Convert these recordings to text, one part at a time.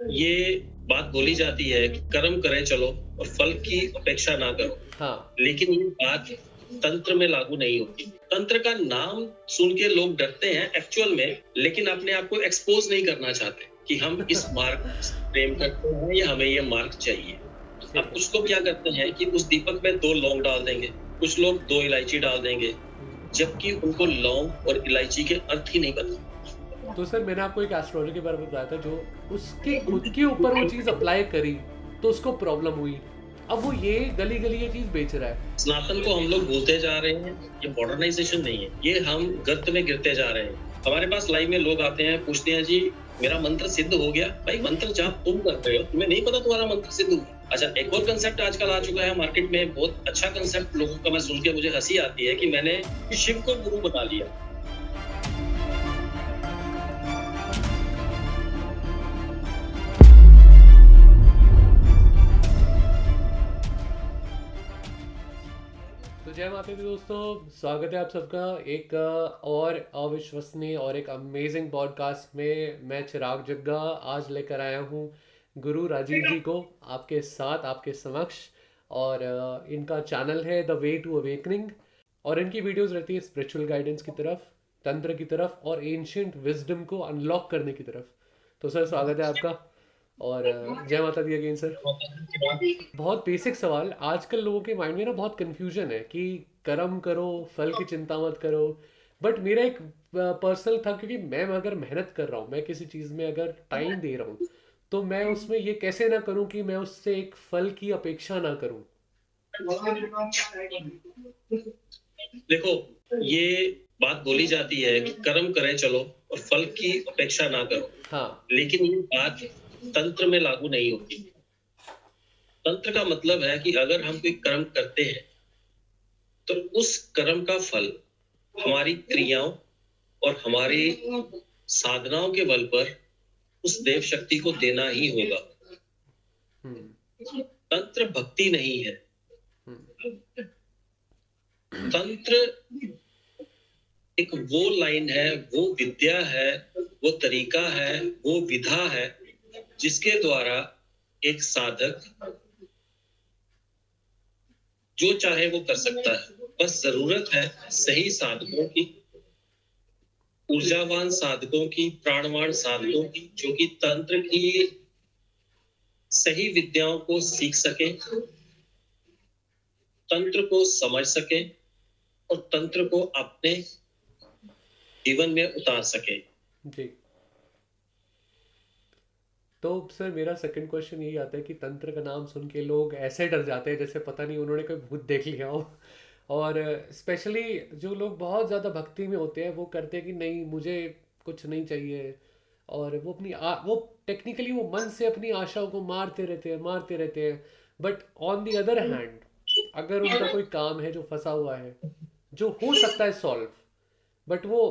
ये बात बोली जाती है कि कर्म करें चलो और फल की अपेक्षा ना करो। हाँ, लेकिन ये बात तंत्र में लागू नहीं होती। तंत्र का नाम सुन के लोग डरते हैं एक्चुअल में, लेकिन अपने आप को एक्सपोज नहीं करना चाहते कि हम इस मार्ग से प्रेम करते हैं या हमें ये मार्ग चाहिए। ठीक अब है। कुछ लोग क्या करते हैं कि उस दीपक में 2 लौंग डाल देंगे, कुछ लोग 2 इलायची डाल देंगे, जबकि उनको लौंग और इलायची के अर्थ ही नहीं पता। तो सर मैंने आपको एक एस्ट्रोलॉजी के बारे में बताया था, जो उसके खुद के ऊपर वो चीज़ अप्लाई करी तो उसको प्रॉब्लम हुई। अब वो ये गली गली ये चीज़ बेच रहा है। सनातन को हम लोग भूलते जा रहे हैं। ये मॉडर्नाइजेशन नहीं है, ये हम गर्त में गिरते जा रहे हैं। हमारे पास लाइव में लोग आते हैं, पूछते हैं जी मेरा मंत्र सिद्ध हो गया। भाई मंत्र जाप तुम कर रहे हो, तुम्हें नहीं पता तुम्हारा मंत्र सिद्ध हुआ। अच्छा, एक और कंसेप्ट आजकल आ चुका है मार्केट में, बहुत अच्छा कंसेप्ट लोगों का मैं सुन के मुझे हंसी आती है कि मैंने शिव को गुरु बना लिया। तो जय माता दी दोस्तों, स्वागत है आप सबका एक और अविश्वसनीय और एक अमेजिंग पॉडकास्ट में। मैं चिराग जग्गा आज लेकर आया हूँ गुरु राजीव जी को आपके साथ, आपके समक्ष। और इनका चैनल है द वे टू अवेकनिंग, और इनकी वीडियोस रहती है स्पिरिचुअल गाइडेंस की तरफ, तंत्र की तरफ और एंशियंट विजडम को अनलॉक करने की तरफ। तो सर स्वागत है आपका, और जय माता दी अगेन सर। बहुत बेसिक सवाल, आजकल लोगों के माइंड में ना बहुत कंफ्यूजन है कि कर्म करो, फल की चिंता मत करो। बट मेरा एक पर्सनल था, क्योंकि मैं अगर मेहनत कर रहा हूँ, मैं किसी चीज़ में अगर टाइम दे रहा हूँ, तो मैं उसमें ये कैसे ना करूँ कि मैं उससे एक फल की अपेक्षा ना करूँ। देखो, ये बात बोली जाती है कि कर्म करें चलो और फल की अपेक्षा ना करो। हाँ। लेकिन ये बात तंत्र में लागू नहीं होती। तंत्र का मतलब है कि अगर हम कोई कर्म करते हैं तो उस कर्म का फल हमारी क्रियाओं और हमारी साधनाओं के बल पर उस देव शक्ति को देना ही होगा। तंत्र भक्ति नहीं है। तंत्र एक वो लाइन है, वो विद्या है, वो तरीका है, वो विधा है जिसके द्वारा एक साधक जो चाहे वो कर सकता है। बस जरूरत है सही साधकों की, ऊर्जावान साधकों की, प्राणवान साधकों की, जो कि तंत्र की सही विद्याओं को सीख सके, तंत्र को समझ सके और तंत्र को अपने जीवन में उतार सके। जी। तो सर मेरा सेकंड क्वेश्चन यही आता है कि तंत्र का नाम सुन के लोग ऐसे डर जाते हैं जैसे पता नहीं उन्होंने कोई भूत देख लिया हो। और स्पेशली जो लोग बहुत ज़्यादा भक्ति में होते हैं, वो करते हैं कि नहीं मुझे कुछ नहीं चाहिए। और वो वो टेक्निकली वो मन से अपनी आशाओं को मारते रहते हैं। But on the other hand, अगर उनका कोई काम है जो फंसा हुआ है, जो हो सकता है सॉल्व, बट वो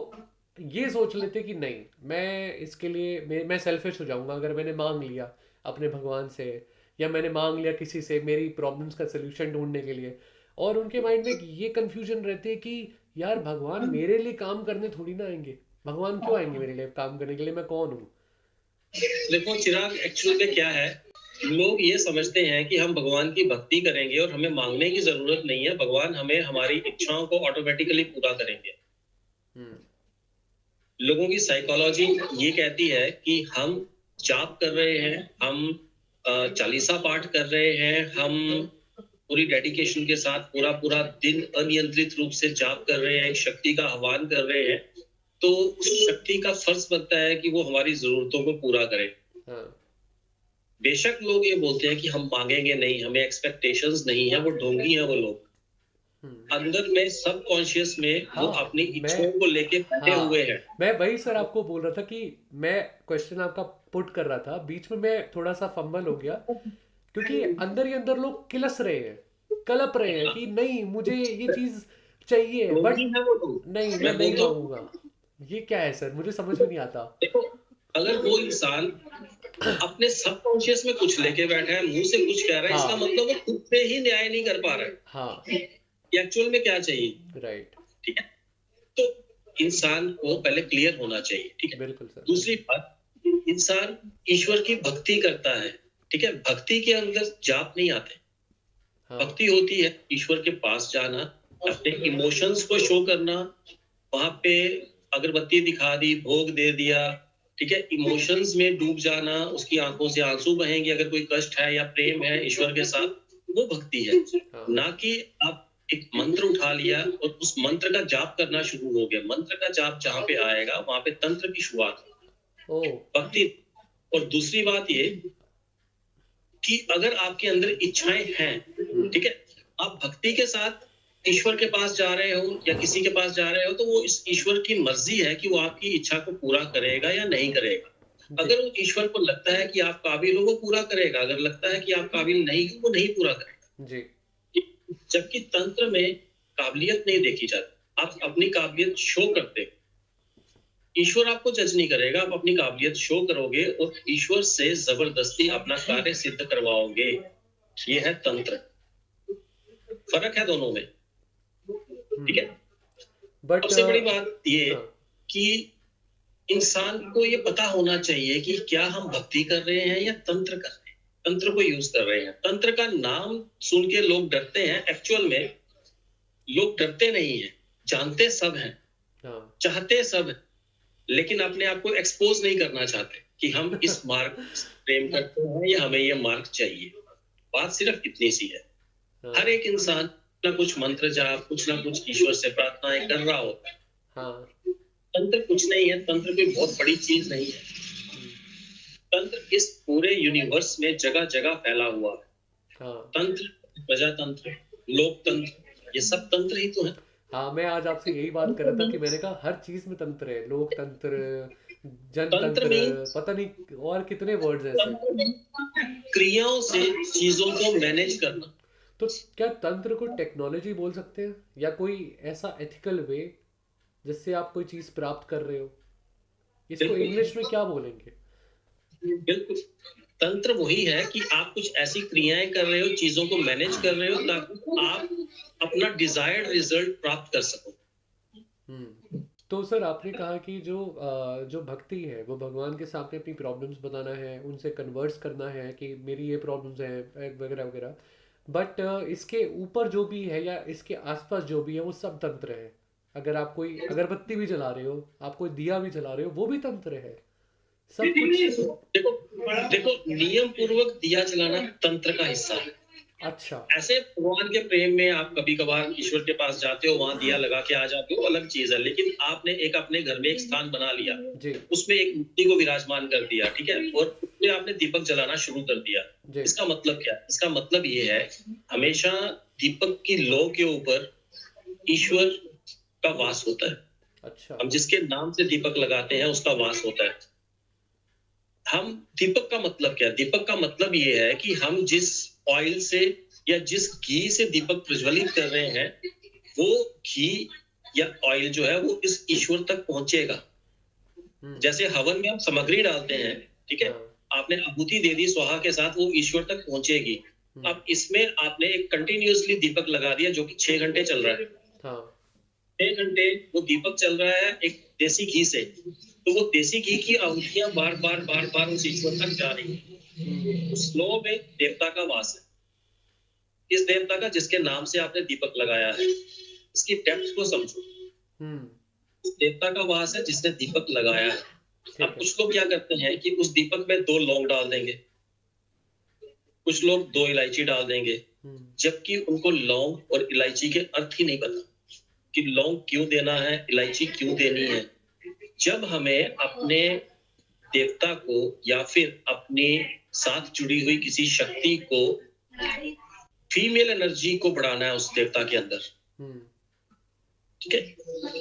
ये सोच लेते कि नहीं, मैं इसके लिए मैं सेल्फिश हो जाऊंगा अगर मैंने मांग लिया अपने भगवान से, या मैंने मांग लिया किसी से मेरी प्रॉब्लम्स का सलूशन ढूंढने के लिए। और उनके माइंड में ये कंफ्यूजन रहती है कि यार भगवान मेरे लिए काम करने थोड़ी ना आएंगे, भगवान क्यों आएंगे मेरे लिए काम करने के लिए, मैं कौन हूँ। देखो चिराग, एक्चुअल में क्या है, लोग ये समझते हैं कि हम भगवान की भक्ति करेंगे और हमें मांगने की जरूरत नहीं है, भगवान हमें हमारी इच्छाओं को ऑटोमेटिकली पूरा करेंगे। लोगों की साइकोलॉजी ये कहती है कि हम जाप कर रहे हैं, हम चालीसा पाठ कर रहे हैं, हम पूरी डेडिकेशन के साथ पूरा पूरा दिन अनियंत्रित रूप से जाप कर रहे हैं, एक शक्ति का आह्वान कर रहे हैं, तो उस शक्ति का फर्ज बनता है कि वो हमारी जरूरतों को पूरा करे। हाँ। बेशक लोग ये बोलते हैं कि हम मांगेंगे नहीं, हमें एक्सपेक्टेशंस नहीं है, वो ढोंगी हैं वो लोग। अंदर में सबकॉन्शियस में वो हाँ। अपनी मैं इच्छाओं को लेके बैठे हुए हाँ, हैं। मैं वही सर आपको बोल रहा था कि मैं क्वेश्चन आपका पुट कर रहा था, बीच में मैं थोड़ा सा फंबल हो गया, क्योंकि अंदर ही अंदर लोग किलस रहे हैं, कलप रहे हैं कि नहीं मुझे ये चीज चाहिए, बट ढोंगी है वो लोग। नहीं मैं मैं नहीं बोलता हूँ, मांगूंगा। ये क्या है सर, मुझे समझ में नहीं आता। देखो, अगर वो इंसान अपने सबकॉन्शियस में कुछ लेके बैठा है, मुंह से कुछ कह रहा है, इसका हाँ। मतलब वो खुद से ही न्याय नहीं कर पा रहा है हाँ। कि एक्चुअल में क्या चाहिए। राइट। ठीक है, तो इंसान को पहले क्लियर होना चाहिए। ठीक है, बिल्कुल सर। दूसरी बात, इंसान ईश्वर की भक्ति करता है, ठीक है, भक्ति के अंदर जाप नहीं आते। हाँ भक्ति होती है ईश्वर के पास जाना, अपने इमोशंस को शो करना, वहां पे अगरबत्ती दिखा दी, भोग दे दिया, ठीक है, इमोशंस में डूब जाना, उसकी आंखों से आंसू बहेंगे अगर कोई कष्ट है या प्रेम है ईश्वर के साथ, वो भक्ति है। हाँ ना कि आप एक मंत्र उठा लिया और उस मंत्र का जाप करना शुरू हो गया। मंत्र का जाप जहां पे आएगा वहां पे तंत्र की शुरुआत होगी, ओ भक्ति। और दूसरी बात ये कि अगर आपके अंदर इच्छाएं हैं, ठीक है, आप भक्ति के साथ ईश्वर के पास जा रहे हो या किसी के पास जा रहे हो, तो वो इस ईश्वर की मर्जी है कि वो आपकी इच्छा को पूरा करेगा या नहीं करेगा। जी अगर वो ईश्वर को लगता है कि आप काबिल हो, वो पूरा करेगा। अगर लगता है कि आप काबिल नहीं हो, वो नहीं पूरा करेगा। जी जबकि तंत्र में काबिलियत नहीं देखी जाती, आप अपनी काबिलियत शो करते हो। ईश्वर आपको जज नहीं करेगा, आप अपनी काबिलियत शो करोगे और ईश्वर से जबरदस्ती अपना कार्य सिद्ध करवाओगे। ये है तंत्र, फर्क है दोनों में, ठीक है। बट सबसे बड़ी बात ये हाँ कि इंसान को ये पता होना चाहिए कि क्या हम भक्ति कर रहे हैं या तंत्र कर रहे हैं, तंत्र को यूज कर रहे हैं। तंत्र का नाम सुन के लोग डरते हैं, एक्चुअल में लोग डरते नहीं है, जानते सब हैं, हाँ चाहते सब हैं, लेकिन अपने आप को एक्सपोज नहीं करना चाहते कि हम इस मार्ग से प्रेम करते हैं या हमें ये मार्ग चाहिए। बात सिर्फ इतनी सी है। हाँ हर एक इंसान ना कुछ मंत्र जाप, कुछ ना कुछ ईश्वर से प्रार्थनाएं कर रहा होता है। हाँ तंत्र कुछ नहीं है, तंत्र कोई बहुत बड़ी चीज नहीं है। तंत्र इस पूरे यूनिवर्स में जगह जगह फैला हुआ है। हाँ तंत्र, प्रजातंत्र, लोकतंत्र, ये सब तंत्र ही तो है। हाँ मैं आज आपसे यही बात कर रहा था कि मैंने कहा हर चीज में तंत्र है, लोकतंत्र, तंत्र जनतंत्र, मीन्स पता नहीं और कितने वर्ड्स ऐसे। क्रियाओं से चीजों को मैनेज करना। तो क्या तंत्र को टेक्नोलॉजी बोल सकते हैं या कोई ऐसा एथिकल वे जिससे आप कोई चीज प्राप्त कर रहे हो? इसको बिल्कुल इंग्लिश में क्या बोलेंगे? बिल्कुल, तंत्र वही है कि आप कुछ ऐसी क्रियाएं कर रहे हो, चीजों को मैनेज कर रहे हो ताकि आप अपना डिजायर्ड रिजल्ट प्राप्त कर सको। तो सर आपने कहा कि जो भक्ति है वो भगवान के सामने अपनी प्रॉब्लम्स बताना है, उनसे कन्वर्स करना है कि मेरी ये प्रॉब्लम्स हैं वगैरह वगैरह। बट इसके ऊपर जो भी है या इसके आसपास जो भी है वो सब तंत्र है। अगर आप कोई अगरबत्ती भी जला रहे हो, आप कोई दिया भी जला रहे हो, वो भी तंत्र है, सब कुछ। देखो देखो, नियम पूर्वक दिया जलाना तंत्र का हिस्सा है। अच्छा ऐसे भगवान के प्रेम में आप कभी कभार ईश्वर के पास जाते हो, वहां दिया लगा के आ जाते हो, अलग चीज है। लेकिन आपने एक अपने घर में एक स्थान बना लिया, जी उसमें एक मूर्ति को विराजमान कर दिया, ठीक है, और उसमें आपने दीपक जलाना शुरू कर दिया। जी इसका मतलब क्या? इसका मतलब ये है, हमेशा दीपक की लौ के ऊपर ईश्वर का वास होता है। अच्छा हम जिसके नाम से दीपक लगाते हैं उसका वास होता है। हम दीपक का मतलब क्या? दीपक का मतलब ये है कि हम जिस ऑयल से या जिस घी से दीपक प्रज्वलित कर रहे हैं, वो घी या ऑयल जो है वो इस ईश्वर तक पहुंचेगा। जैसे हवन में आप सामग्री डालते हैं, ठीक है, हाँ आपने आहुति दे दी स्वाहा के साथ, वो ईश्वर तक पहुंचेगी। अब इसमें आपने एक कंटिन्यूअसली दीपक लगा दिया जो कि 6 घंटे चल रहा है। हाँ 6 घंटे वो दीपक चल रहा है एक देसी घी से, तो वो देसी घी की आहुतियां बार बार बार बार उस ईश्वर तक जा रही है। उस लो में देवता का वास है, इस देवता का जिसके नाम से आपने दीपक लगाया है। इसकी डेप्थ को समझो। उस देवता का वास है जिसने दीपक लगाया है। ठीक अब है कुछ लोग क्या करते हैं कि उस दीपक में 2 लौंग डाल देंगे, कुछ लोग 2 इलायची डाल देंगे, जबकि उनको लौंग और इलायची के अर्थ ही नहीं पता कि लौंग क्यों देना है, इलायची क्यों देनी है। जब हमें अपने देवता को या फिर अपने साथ जुड़ी हुई किसी शक्ति को, फीमेल एनर्जी को बढ़ाना है उस देवता के अंदर, ठीक है,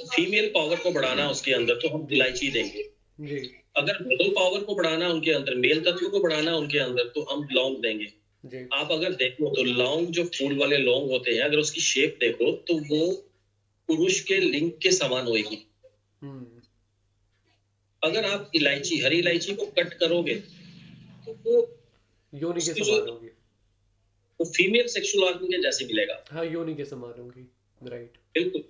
फीमेल पावर को बढ़ाना है उसके अंदर, तो हम इलायची देंगे। जी अगर मेल पावर को बढ़ाना है उनके अंदर, मेल तत्व को बढ़ाना है उनके अंदर, तो हम लौंग देंगे। जी आप अगर देखो तो लौंग, जो फूल वाले लौंग होते हैं, अगर उसकी शेप देखो तो वो पुरुष के लिंग के समान होगी। अगर आप इलायची, हरी इलायची को कट करोगे तो वो योनि के उसकी समान होगी। वो फीमेल सेक्सुअल ऑर्गन के जैसे मिलेगा। हाँ योनि के समान होगी, राइट। बिल्कुल।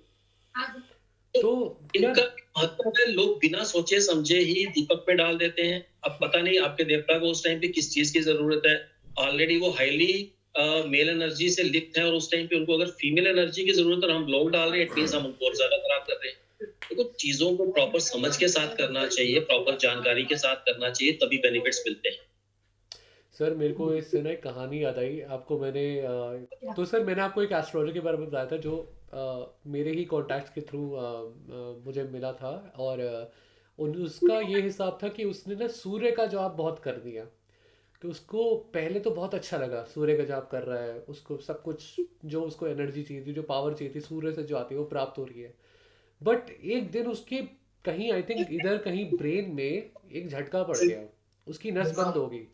तो तो क्या इनका महत्व है, लोग बिना सोचे समझे ही दीपक में डाल देते हैं। अब पता नहीं आपके देवता को उस टाइम पे किस चीज की जरूरत है। ऑलरेडी वो हाईली मेल एनर्जी से लिप्त है, और उस टाइम पे उनको अगर फीमेल एनर्जी की जरूरत है और हम लोग डाल रहे हैं, इट मींस हम उनको और ज्यादा खराब कर रहे हैं। देखो, चीजों को प्रॉपर समझ के साथ करना चाहिए, प्रॉपर जानकारी के साथ करना चाहिए, तभी बेनिफिट्स मिलते हैं। सर, मेरे को इससे ना एक कहानी याद आई आपको। तो सर, मैंने आपको एक एस्ट्रोलॉजर के बारे में बताया था जो मेरे ही कॉन्टैक्ट्स के थ्रू मुझे मिला था। और उसका ये हिसाब था कि उसने ना सूर्य का जॉब बहुत कर दिया। कि उसको पहले तो बहुत अच्छा लगा, सूर्य का जाप कर रहा है, उसको सब कुछ जो उसको एनर्जी चाहिए थी, जो पावर चाहिए थी सूर्य से जो आती है वो प्राप्त हो रही है। बट एक दिन उसके कहीं, आई थिंक इधर कहीं ब्रेन में एक झटका पड़ गया, उसकी नस बंद हो गई।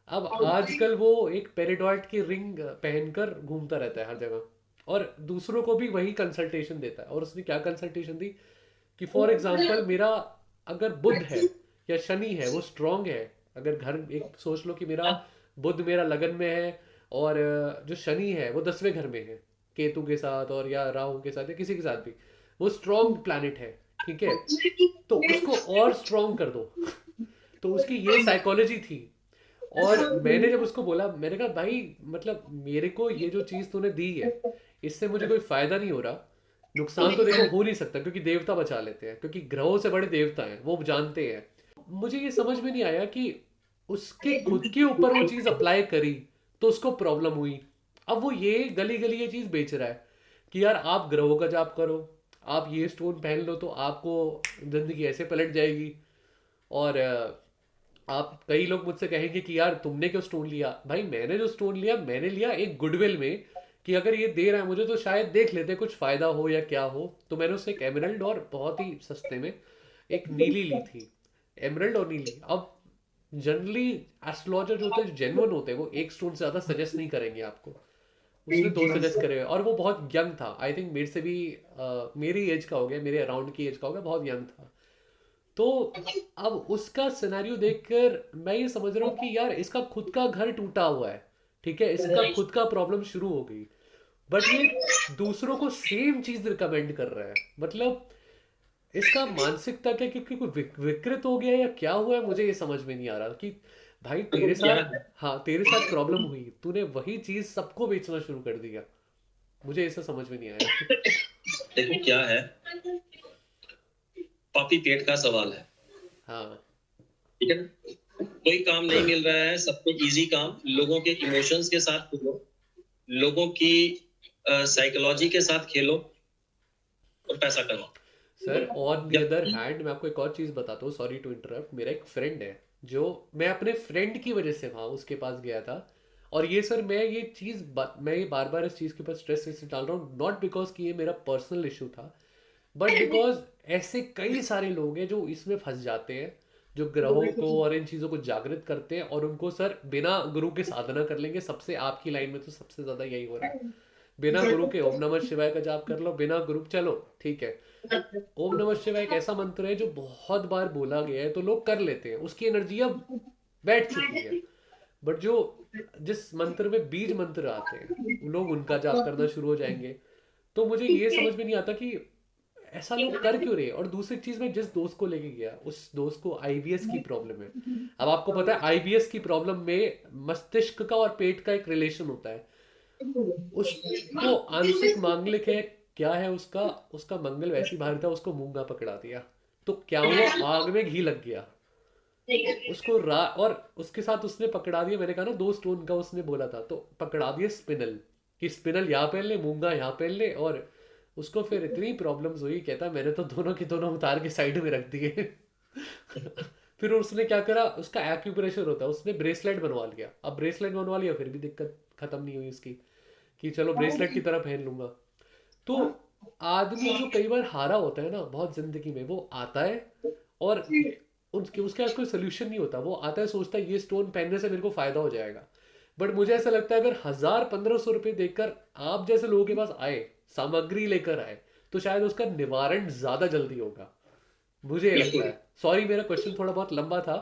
अब आजकल वो एक पेरिडॉइट की रिंग पहनकर घूमता रहता है हर जगह, और दूसरों को भी वही कंसल्टेशन देता है। और उसने क्या कंसल्टेशन दी कि फॉर एग्जाम्पल मेरा अगर बुध है या शनि है वो स्ट्रांग है। अगर घर एक सोच लो कि मेरा बुध मेरा लगन में है, और जो शनि है वो 10वें घर में है, केतु के साथ और या राहु के साथ या किसी के साथ भी, वो स्ट्रांग प्लैनेट है। ठीक है, तो उसको और स्ट्रांग कर दो। तो उसकी ये साइकोलॉजी थी। और मैंने जब उसको बोला, मैंने कहा भाई मतलब मेरे को ये जो चीज़ तूने दी है इससे मुझे कोई फायदा नहीं हो रहा। नुकसान तो देखो हो नहीं सकता क्योंकि देवता बचा लेते हैं, क्योंकि ग्रहों से बड़े देवता हैं, वो जानते हैं। मुझे ये समझ में नहीं आया कि उसके खुद के ऊपर वो चीज़ अप्लाई करी तो उसको प्रॉब्लम हुई। अब वो ये गली गली ये चीज़ बेच रहा है कि यार आप ग्रहों का जाप करो, आप ये स्टोन पहन लो तो आपको जिंदगी ऐसे पलट जाएगी। और आप कई लोग मुझसे कहेंगे कि यार तुमने क्यों स्टोन लिया। भाई मैंने जो स्टोन लिया, मैंने लिया एक गुडविल में कि अगर ये दे रहा है मुझे तो शायद देख लेते कुछ फायदा हो या क्या हो। तो मैंने उससे एक एमरल्ड और बहुत ही सस्ते में एक नीली ली थी। एमरल्ड और नीली। अब जनरली एस्ट्रोलॉजर जो होते हैं, जेन्युइन होते हैं, वो एक स्टोन से ज़्यादा सजेस्ट नहीं करेंगे आपको। उसने दो सजेस्ट करे, और वो बहुत यंग था। आई थिंक मेरे से भी मेरी एज का हो गया, मेरे अराउंड की एज का हो गया, बहुत यंग था। तो अब उसका सिनेरियो देखकर मैं ये समझ रहा हूँ कि यार इसका खुद का घर टूटा हुआ है। ठीक है, इसका खुद का प्रॉब्लम शुरू हो गई, बट ये दूसरों को सेम चीज रिकमेंड कर रहा है। मतलब इसका मानसिकता क्या, क्योंकि कोई विकृत हो गया या क्या हुआ है, मुझे ये समझ में नहीं आ रहा कि भाई देखो तेरे क्या साथ, है, हाँ तेरे साथ प्रॉब्लम हुई, तूने वही चीज सबको बेचना शुरू कर दिया। मुझे ऐसा समझ में नहीं आया। देखो क्या है, पापी पेट का सवाल है। हाँ। ठीक है ना? कोई काम नहीं मिल रहा है, सबसे इजी काम लोगों के इमोशंस के साथ खेलो, लोगों की साइकोलॉजी के साथ खेलो और पैसा कमाओ। सर ऑन द जब अदर हैंड मैं आपको एक और चीज़ बताता हूँ, सॉरी टू इंटरप्ट। मेरा एक फ्रेंड है जो, मैं अपने फ्रेंड की वजह से वहाँ उसके पास गया था। और ये सर मैं ये बार बार इस चीज़ के ऊपर स्ट्रेस इसलिए डाल रहा हूँ, नॉट बिकॉज कि ये मेरा पर्सनल इशू था, बट बिकॉज ऐसे कई सारे लोग हैं जो इसमें फंस जाते हैं, जो ग्रहों को और इन चीज़ों को जागृत करते हैं, और उनको सर बिना गुरु के साधना कर लेंगे। सबसे आपकी लाइन में तो सबसे ज़्यादा यही हो रहा है। बिना गुरु के ओम नमः शिवाय का जाप कर लो, बिना गुरु, चलो ठीक है। ओम नमः शिवाय एक ऐसा मंत्र है जो बहुत बार बोला गया है तो लोग कर लेते हैं, उसकी एनर्जी अब बैठ चुकी है। बट जो जिस मंत्र में बीज मंत्र आते हैं, लोग उनका जाप करना शुरू हो जाएंगे। तो मुझे ये समझ में नहीं आता कि ऐसा लोग कर क्यों रहे हैं। और दूसरी चीज, मैं जिस दोस्त को लेके गया उस दोस्त को आईबीएस की प्रॉब्लम है। अब आपको पता है आईबीएस की प्रॉब्लम में मस्तिष्क का और पेट का एक रिलेशन होता है। उसको आंशिक मांगलिक है, क्या है उसका, उसका मंगल वैसी भारी था, उसको मूंगा पकड़ा दिया। तो क्या हुआ, आग में घी लग गया उसको और उसके साथ उसने पकड़ा दिया। मैंने कहा ना 2 स्टोन का उसने बोला था, तो पकड़ा दिया स्पिनल, कि स्पिनल यहाँ पहन ले, मूंगा यहाँ पहन ले। और उसको फिर इतनी प्रॉब्लम्स हुई, कहता मैंने तो दोनों के दोनों उतार के साइड में रख दिए। फिर उसने क्या करा, उसका एक्यूप्रेशर होता है, उसने ब्रेसलेट बनवा लिया। अब ब्रेसलेट बनवा लिया फिर भी दिक्कत खत्म नहीं हुई उसकी, कि चलो ब्रेसलेट की तरह पहन लूंगा। तो आदमी जो कई बार हारा होता है ना बहुत जिंदगी में, वो आता है और उसके उसके पास कोई सोल्यूशन नहीं होता। वो आता है, सोचता है ये स्टोन पहनने से मेरे को फायदा हो जाएगा। बट मुझे ऐसा लगता है अगर 1000-1500 रुपये देकर आप जैसे लोगों के पास आए, सामग्री लेकर आए, तो शायद उसका निवारण ज्यादा जल्दी होगा। मुझे ये लगता बिल्कुल। है। सॉरी मेरा क्वेश्चन थोड़ा बहुत लंबा था,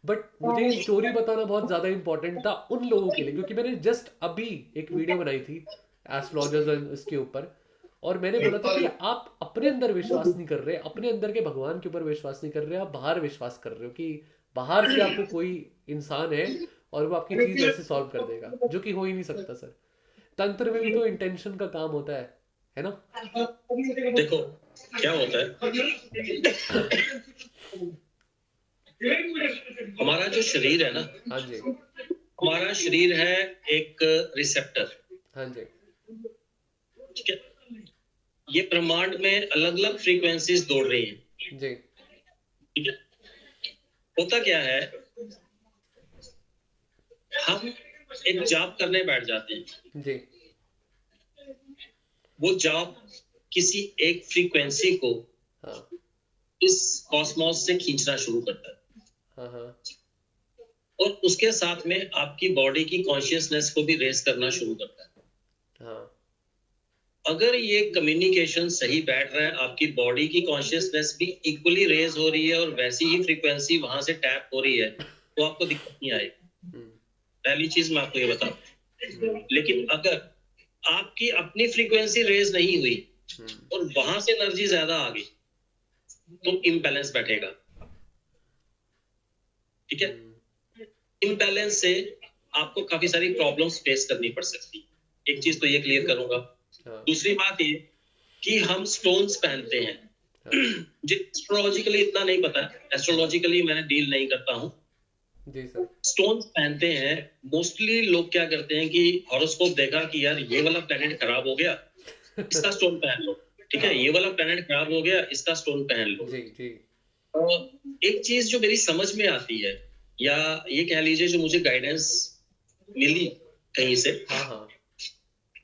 बट मुझे ये स्टोरी बताना बहुत ज्यादा इंपॉर्टेंट था उन लोगों के लिए, क्योंकि मैंने जस्ट अभी एक वीडियो बनाई थी एस्ट्रोलॉजर्स इसके ऊपर। और मैंने बोला था कि आप अपने अंदर विश्वास नहीं कर रहे, अपने अंदर के भगवान के ऊपर विश्वास नहीं कर रहे, आप बाहर विश्वास कर रहे हो कि बाहर से आपको कोई इंसान है और वो आपकी चीज ऐसे सॉल्व कर देगा, जो कि हो ही नहीं सकता सर। तंत्र में भी तो इंटेंशन का काम होता है ना? देखो क्या होता है, हमारा जो शरीर है ना, हाँ जी, हमारा शरीर है एक रिसेप्टर। हाँ जी, ठीक है, ये ब्रह्मांड में अलग अलग फ्रीक्वेंसीज दौड़ रही हैं। जी, ठीक है, होता क्या है, हम एक जाप करने बैठ जाते हैं, जी, वो जाप किसी एक फ्रीक्वेंसी को हाँ, इस कॉस्मोस से खींचना शुरू करता है, हाँ, हाँ, और उसके साथ में आपकी बॉडी की कॉन्शियसनेस को भी रेस करना शुरू करता है। हाँ, अगर ये कम्युनिकेशन सही बैठ रहा है, आपकी बॉडी की कॉन्शियसनेस भी इक्वली रेज हो रही है और वैसी ही फ्रीक्वेंसी वहां से टैप हो रही है, तो आपको दिक्कत नहीं आएगी। हम्म, पहली चीज मैं आपको ये बताऊं। लेकिन अगर आपकी अपनी फ्रीक्वेंसी रेज नहीं हुई और वहां से एनर्जी ज्यादा आ गई, तो इम्बैलेंस बैठेगा। ठीक है, इम्बैलेंस से आपको काफी सारी प्रॉब्लम्स फेस करनी पड़ सकती है। एक चीज तो ये क्लियर करूंगा। हाँ, दूसरी बात ये कि हम स्टोन्स पहनते हैं। हाँ, मुझे एस्ट्रोलॉजिकली इतना नहीं पता, एस्ट्रोलॉजिकली मैंने डील नहीं करता हूँ। जी सर, स्टोन्स पहनते हैं, मोस्टली लोग क्या करते हैं कि हॉरोस्कोप देखा कि यार ये वाला प्लेनेट खराब हो गया, इसका स्टोन पहन लो। ठीक है, हाँ, ये वाला प्लेनेट खराब हो गया, इसका स्टोन पहन लो। जी, जी, एक चीज जो मेरी समझ में आती है, या ये कह लीजिए जो मुझे गाइडेंस मिली कहीं से, हाँ, हाँ,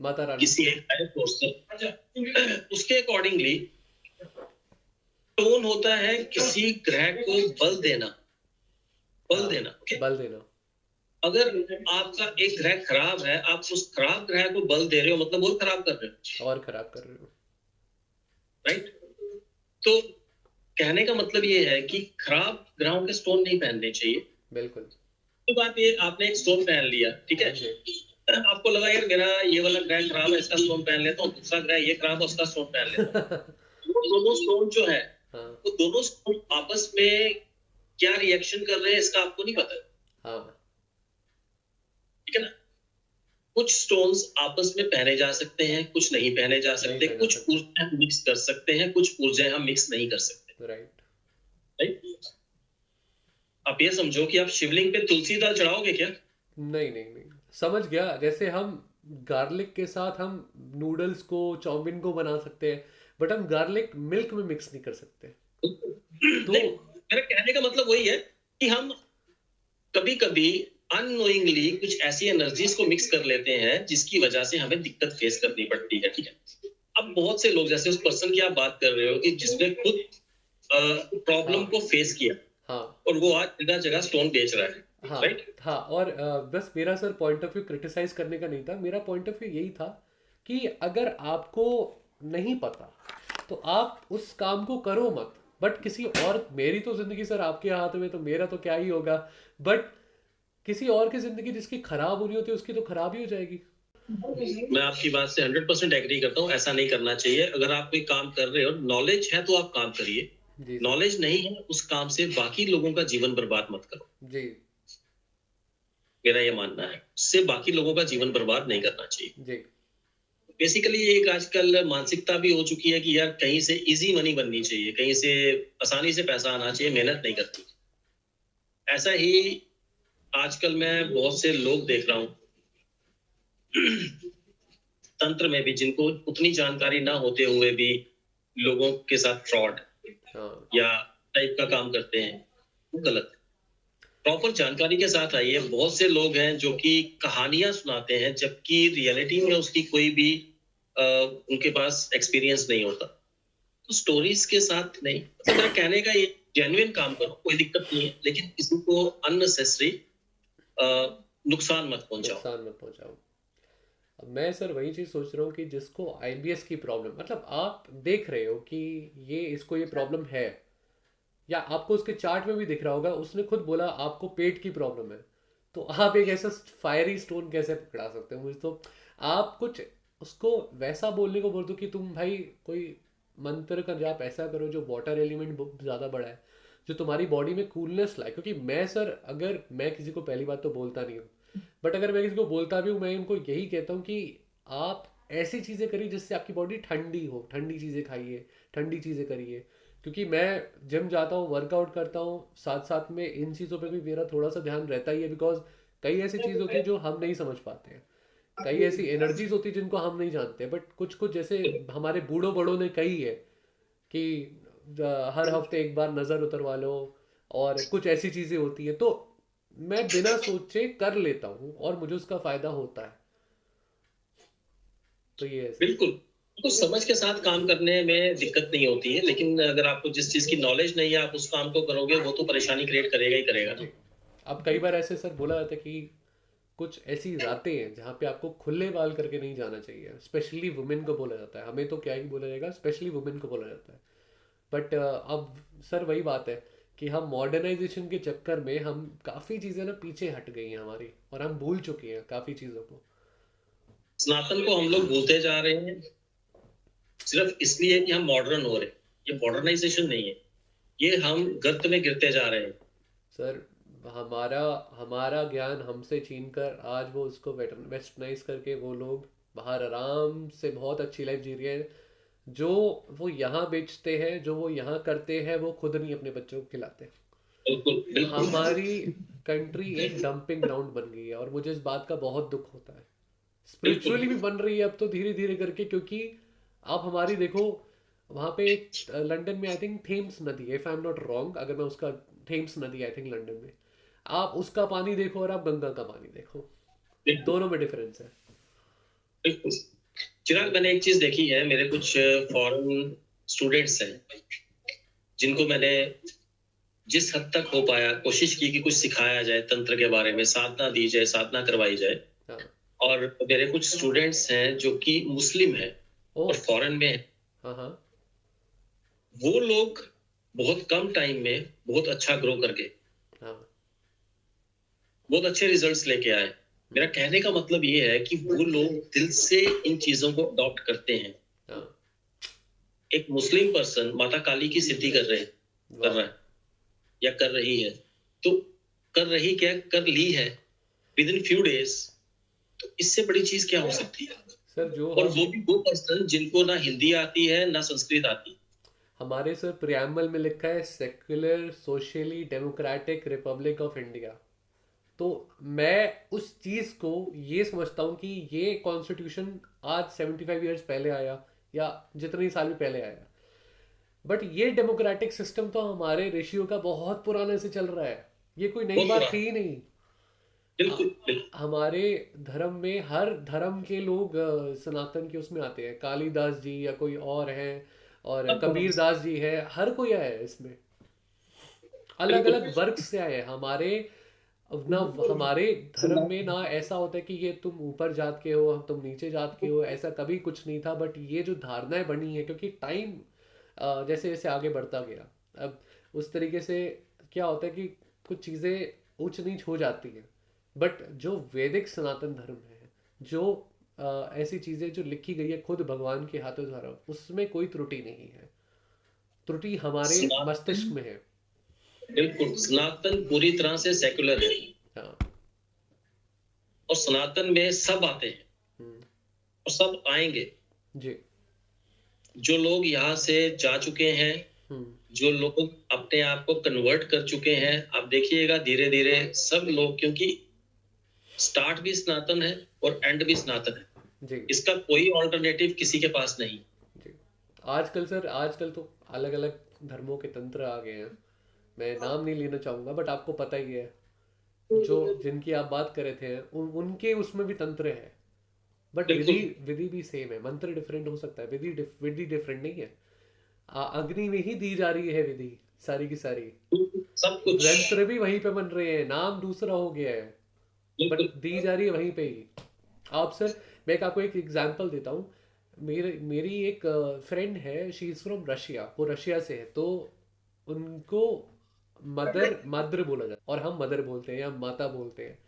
माता रानी किसी से, एक हायर सोर्स से, उसके अकॉर्डिंगली टोन होता है किसी ग्रह को बल देना, बल हाँ, देना। okay? बल देना, अगर आपका एक ग्रह खराब है, आप उस खराब ग्रह को बल दे रहे हो, मतलब वो खराब कर रहे हो, और खराब कर रहे हो, राइट। तो कहने का मतलब ये है कि खराब ग्रहों के स्टोन नहीं पहनने चाहिए। बिल्कुल, तो बात ये, आपने एक स्टोन पहन लिया, ठीक है, हाँ जी, आपको लगा यार मेरा ये वाला ग्रह खराब है, इसका स्टोन पहन लेता हूँ, दूसरा ग्रह ये खराब है, उसका स्टोन पहन लेता हूँ। वो दोनों स्टोन जो है, हाँ, वो दोनों स्टोन आपस में क्या रिएक्शन कर रहे हैं इसका आपको नहीं पता। हाँ, ठीक है ना, कुछ स्टोन्स आपस में पहने जा सकते हैं, कुछ नहीं पहने जा नहीं सकते, पहना कुछ सकते, ऊर्जा हम मिक्स कर सकते हैं, कुछ ऊर्जा हम मिक्स नहीं कर सकते। राइट, राइट, आप ये समझो कि आप शिवलिंग पे तुलसी दाल चढ़ाओगे क्या? नहीं, नहीं, नहीं, समझ गया। जैसे हम गार्लिक के साथ हम नूडल्स को, चाउमीन को बना सकते हैं, बट हम गार्लिक मिल्क में मिक्स नहीं कर सकते। तो नहीं, मेरा कहने का मतलब वही है कि हम कभी कभी अननोइंगली कुछ ऐसी एनर्जीज को मिक्स कर लेते हैं जिसकी वजह से हमें दिक्कत फेस करनी पड़ती है। ठीक है, अब बहुत से लोग, जैसे उस पर्सन की आप बात कर रहे हो कि जिसने खुद प्रॉब्लम हाँ, को फेस किया हाँ, और वो आज जगह जगह स्टोन बेच रहा है, हाँ, राइट। हाँ, और बस मेरा sir point of view criticise करने का नहीं था। मेरा पॉइंट ऑफ व्यू यही था कि अगर आपको नहीं पता तो आप उस काम को करो मत, बट किसी और, मेरी तो जिंदगी सर आपके हाथ में, तो मेरा तो क्या ही होगा, बट किसी और की जिंदगी जिसकी खराब हो रही होती है उसकी तो खराब ही हो जाएगी। मैं आपकी बात से 100% एग्री करता हूँ, ऐसा नहीं करना चाहिए। अगर आप कोई काम कर रहे हो, नॉलेज है तो आप काम करिए, जी सर, नॉलेज नहीं है उस काम से बाकी लोगों का जीवन बर्बाद मत करो। जी, मेरा ये मानना है, उससे बाकी लोगों का जीवन बर्बाद नहीं करना चाहिए। जी, बेसिकली ये एक आजकल मानसिकता भी हो चुकी है कि यार कहीं से इजी मनी बननी चाहिए, कहीं से आसानी से पैसा आना चाहिए, मेहनत नहीं करती। ऐसा ही आजकल मैं बहुत से लोग देख रहा हूँ तंत्र में भी, जिनको उतनी जानकारी ना होते हुए भी लोगों के साथ फ्रॉड हाँ, या टाइप का काम करते हैं, वो गलत है। प्रॉपर जानकारी के साथ आइए। बहुत से लोग हैं जो कि कहानियां सुनाते हैं, जबकि रियलिटी में उसकी कोई भी उनके पास एक्सपीरियंस नहीं होता। तो स्टोरीज के साथ नहीं, मतलब मेरा कहने का ये, जेन्युइन काम करो, कोई दिक्कत नहीं है, लेकिन किसी को अननेसेसरी नुकसान मत पहुंचाओ। नुकसान मत पहुंचाओ। अब मैं सर वही चीज़ सोच रहा हूँ कि जिसको आईबीएस की प्रॉब्लम, मतलब आप देख रहे हो कि ये इसको ये प्रॉब्लम है, या आपको उसके चार्ट में भी दिख रहा होगा, उसने खुद बोला आपको पेट की प्रॉब्लम है, तो आप एक ऐसा फायरी स्टोन कैसे पकड़ा सकते हो? मुझे तो आप कुछ उसको वैसा बोलने को बोल दो कि तुम भाई कोई मंत्र का जाप ऐसा करो जो वाटर एलिमेंट ज़्यादा बड़ा है, जो तुम्हारी बॉडी में कूलनेस लाए। क्योंकि मैं सर, अगर मैं किसी को, पहली बात तो बोलता नहीं हूँ, बट अगर मैं किसी को बोलता भी हूँ, मैं उनको यही कहता हूँ कि आप ऐसी चीज़ें करिए जिससे आपकी बॉडी ठंडी हो, ठंडी चीज़ें खाइए, ठंडी चीज़ें करिए। क्योंकि मैं जिम जाता हूँ, वर्कआउट करता हूँ, साथ साथ में इन चीज़ों पे भी मेरा थोड़ा सा ध्यान रहता ही है, बिकॉज कई ऐसी चीज़ होती है जो हम नहीं समझ पाते हैं, कई ऐसी एनर्जीज होती है जिनको हम नहीं जानते, बट कुछ कुछ जैसे हमारे बूढ़ों बड़ों ने कही है कि हर हफ्ते एक बार नज़र उतरवा लो, और कुछ ऐसी चीज़ें होती हैं, तो मैं बिना सोचे कर लेता हूँ और मुझे उसका फ़ायदा होता है। तो ये है सर। बिल्कुल। तो समझ के साथ काम करने में दिक्कत नहीं होती है, लेकिन अगर आपको जिस चीज़ की नॉलेज नहीं है, आप उस काम को करोगे, वो तो परेशानी क्रिएट करेगा ही करेगा जी। ना। अब कई बार ऐसे सर बोला जाता है कि कुछ ऐसी रातें हैं जहाँ पे आपको खुले बाल करके नहीं जाना चाहिए, स्पेशली वुमेन को बोला जाता है, हमें तो क्या ही बोला जाएगा, स्पेशली वुमेन को बोला जाता है। बट अब सर वही बात है कि हम मॉडर्नाइजेशन के चक्कर में हम काफ़ी चीज़ें ना पीछे हट गई हैं हमारी, और हम भूल चुके हैं काफ़ी चीज़ों को। सनातन को हम लोग भूलते जा रहे हैं, सिर्फ इसलिए कि हम मॉडर्न हो रहे हैं। ये मॉडर्नाइजेशन नहीं है, ये हम गर्त में गिरते जा रहे हैं। सर हमारा हमारा ज्ञान हमसे छीन कर आज वो उसको वेस्टर्नाइज करके वो लोग बाहर आराम से बहुत अच्छी लाइफ जी रहे हैं। जो वो यहाँ बेचते हैं, जो वो यहाँ करते हैं, वो खुद नहीं अपने बच्चों को खिलाते। बिल्कुल, बिल्कुल। हमारी कंट्री एक डंपिंग ग्राउंड बन गई है, और मुझे इस बात का बहुत दुख होता है। बिल्कुल। स्पिरिचुअली भी बन रही है अब तो धीरे धीरे करके, क्योंकि आप हमारी देखो, वहाँ पे एक लंदन में आई थिंक थेम्स नदी है, if I am not wrong, अगर मैं उसका, थेम्स नदी आई थिंक लंदन में, आप उसका पानी देखो और आप गंगा का पानी देखो, बिल्कुल, दोनों में डिफरेंस है। बिल्कुल। चिराग, मैंने एक चीज़ देखी है, मेरे कुछ फॉरेन स्टूडेंट्स हैं, जिनको मैंने जिस हद तक हो पाया कोशिश की कि कुछ सिखाया जाए, तंत्र के बारे में साधना दी जाए, साधना करवाई जाए। हाँ। और मेरे कुछ स्टूडेंट्स हैं जो कि मुस्लिम हैं ओ। और फॉरेन में हैं। हाँ हाँ। वो लोग बहुत कम टाइम में बहुत अच्छा ग्रो करके हाँ। बहुत अच्छे रिजल्ट्स लेके आए। मेरा कहने का मतलब ये है कि वो लोग दिल से इन चीजों को अडॉप्ट करते हैं। हाँ। एक मुस्लिम पर्सन माता काली की सिद्धि कर वाह। रहा है या कर रही है, तो कर रही क्या, कर ली है विद इन फ्यू डेज। तो इससे बड़ी चीज क्या हो सकती है? सर जो और हम, वो भी वो पर्सन जिनको ना हिंदी आती है ना संस्कृत आती। हमारे सर प्रियम्बल में लिखा है secular socially democratic Republic of India, तो मैं उस चीज़ को ये समझता हूँ कि ये कॉन्स्टिट्यूशन आज 75 ईयर्स पहले आया, या जितने साल भी पहले आया, बट ये डेमोक्रेटिक सिस्टम तो हमारे ऋषियों का बहुत पुराने से चल रहा है, ये कोई नई बहुत बात पुराना। थी ही नहीं। बिल्कुल, बिल्कुल। हमारे धर्म में हर धर्म के लोग सनातन के उसमें आते हैं, कालिदास जी या कोई और हैं, और अब कबीर दास जी है, हर कोई आया है इसमें, अलग बिल्कुल। अलग वर्ग से आए हैं हमारे। अब ना हमारे धर्म में ना ऐसा होता है कि ये तुम ऊपर जात के हो, तुम नीचे जात के हो, ऐसा कभी कुछ नहीं था। बट ये जो धारणाएं बनी है, क्योंकि टाइम जैसे जैसे आगे बढ़ता गया, अब उस तरीके से क्या होता है कि कुछ चीज़ें ऊंच नीच हो जाती हैं। बट जो वैदिक सनातन धर्म है, जो ऐसी चीज़ें जो लिखी गई है खुद भगवान के हाथों द्वारा, उसमें कोई त्रुटि नहीं है, त्रुटि हमारे सनातन, मस्तिष्क में है। बिल्कुल सनातन पूरी तरह से सेकुलर है। हाँ। और सनातन में सब आते हैं हम्म। और सब आएंगे। जी। जो लोग यहाँ से जा चुके हैं, हम्म। जो लोग अपने आप को कन्वर्ट कर चुके हैं, आप देखिएगा धीरे धीरे सब लोग, क्योंकि स्टार्ट भी सनातन है और एंड भी सनातन है। जी। इसका कोई ऑल्टरनेटिव किसी के पास नहीं। जी। आजकल सर, आजकल तो अलग अलग धर्मों के तंत्र आ गए हैं, मैं नाम नहीं लेना चाहूँगा, बट आपको पता ही है जो जिनकी आप बात कर रहे थे, उनके उसमें भी तंत्र है, बट विधि बिल्कुल। विधि भी सेम है, मंत्र डिफरेंट हो सकता है, विधि डिफरेंट नहीं है। अग्नि में ही दी जा रही है विधि सारी की सारी, सब कुछ। यंत्र भी वहीं पे बन रहे हैं, नाम दूसरा हो गया है, बट बिल्कुल। दी जा रही है वहीं पे ही। आप सर, मैं आपको एक एग्जांपल देता हूँ। मेरी एक फ्रेंड है, शी इज़ फ्रॉम रशिया, वो रशिया से है, तो उनको मदर मदर बोला जाता है, और हम मदर बोलते हैं या माता बोलते हैं।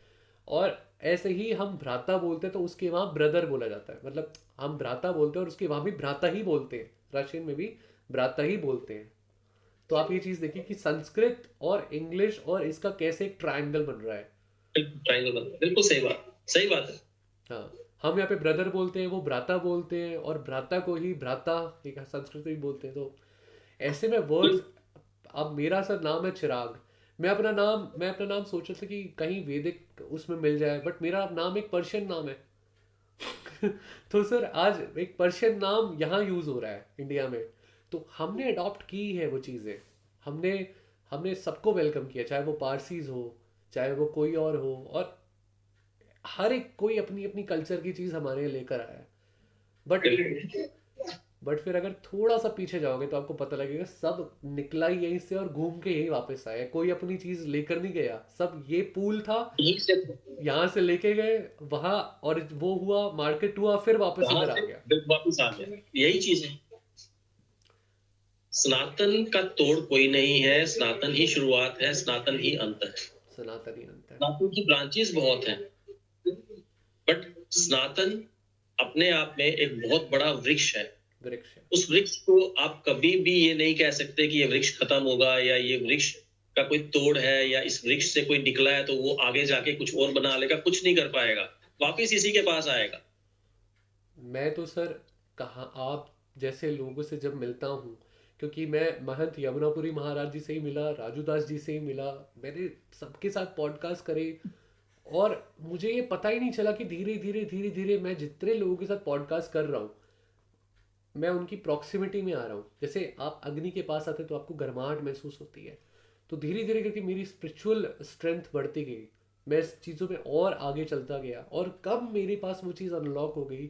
और ऐसे ही हम भ्राता बोलते हैं तो उसके वहाँ ब्रदर बोला जाता है, मतलब हम भ्राता बोलते हैं और उसके वहाँ भी भ्राता ही बोलते हैं, रशियन में भी भ्राता ही बोलते हैं। तो आप ये चीज़ देखिए कि संस्कृत और इंग्लिश और इसका कैसे एक ट्रायंगल बन रहा है। ट्रायंगल, बिल्कुल सही बात है। हाँ, हम यहाँ पे ब्रदर बोलते हैं, वो भ्राता बोलते हैं, और भ्राता को ही भ्राता एक संस्कृत में भी बोलते हैं। तो ऐसे में वर्ड्स, अब मेरा सर नाम है चिराग, मैं अपना नाम सोच रहा था कि कहीं वैदिक उसमें मिल जाए, बट मेरा नाम एक पर्शियन नाम है। तो सर आज एक पर्शियन नाम यहाँ यूज हो रहा है इंडिया में। तो हमने अडॉप्ट की है वो चीज़ें, हमने हमने सबको वेलकम किया, चाहे वो पारसीज हो, चाहे वो कोई और हो, और हर एक कोई अपनी अपनी कल्चर की चीज़ हमारे यहाँ लेकर आया है। बट बट फिर अगर थोड़ा सा पीछे जाओगे तो आपको पता लगेगा सब निकला ही यहीं से और घूम के यहीं वापस आया, कोई अपनी चीज़ लेकर नहीं गया, सब ये पूल था, यहीं से यहाँ से लेके गए वहाँ, और वो हुआ, मार्केट हुआ, फिर वापस वहां इधर आ से गया। वापस आ गया, यही चीज है। सनातन का तोड़ कोई नहीं है, सनातन ही शुरुआत है, सनातन ही अंत है। सनातनी अंत है। सनातन की ब्रांचेस बहुत हैं, बट सनातन अपने आप में एक बहुत बड़ा वृक्ष है। वृक्ष है। उस वृक्ष को आप कभी भी ये नहीं कह सकते कि ये वृक्ष खत्म होगा, या ये वृक्ष का कोई तोड़ है, या इस वृक्ष से कोई निकला है तो वो आगे जाके कुछ और बना लेगा, कुछ नहीं कर पाएगा, वापिस इसी के पास आएगा। मैं तो सर, कहाँ आप जैसे लोगों से जब मिलता हूँ, क्योंकि मैं महंत यमुनापुरी महाराज जी से ही मिला, राजू दास जी से ही मिला, मैंने सबके साथ पॉडकास्ट करे, और मुझे ये पता ही नहीं चला कि धीरे धीरे धीरे धीरे मैं जितने लोगों के साथ पॉडकास्ट कर रहा हूँ, मैं उनकी प्रॉक्सिमिटी में आ रहा हूँ। जैसे आप अग्नि के पास आते तो आपको गर्माहट महसूस होती है, तो धीरे धीरे करके मेरी स्पिरिचुअल स्ट्रेंथ बढ़ती गई, मैं इस चीज़ों में और आगे चलता गया, और कब मेरे पास वो चीज़ अनलॉक हो गई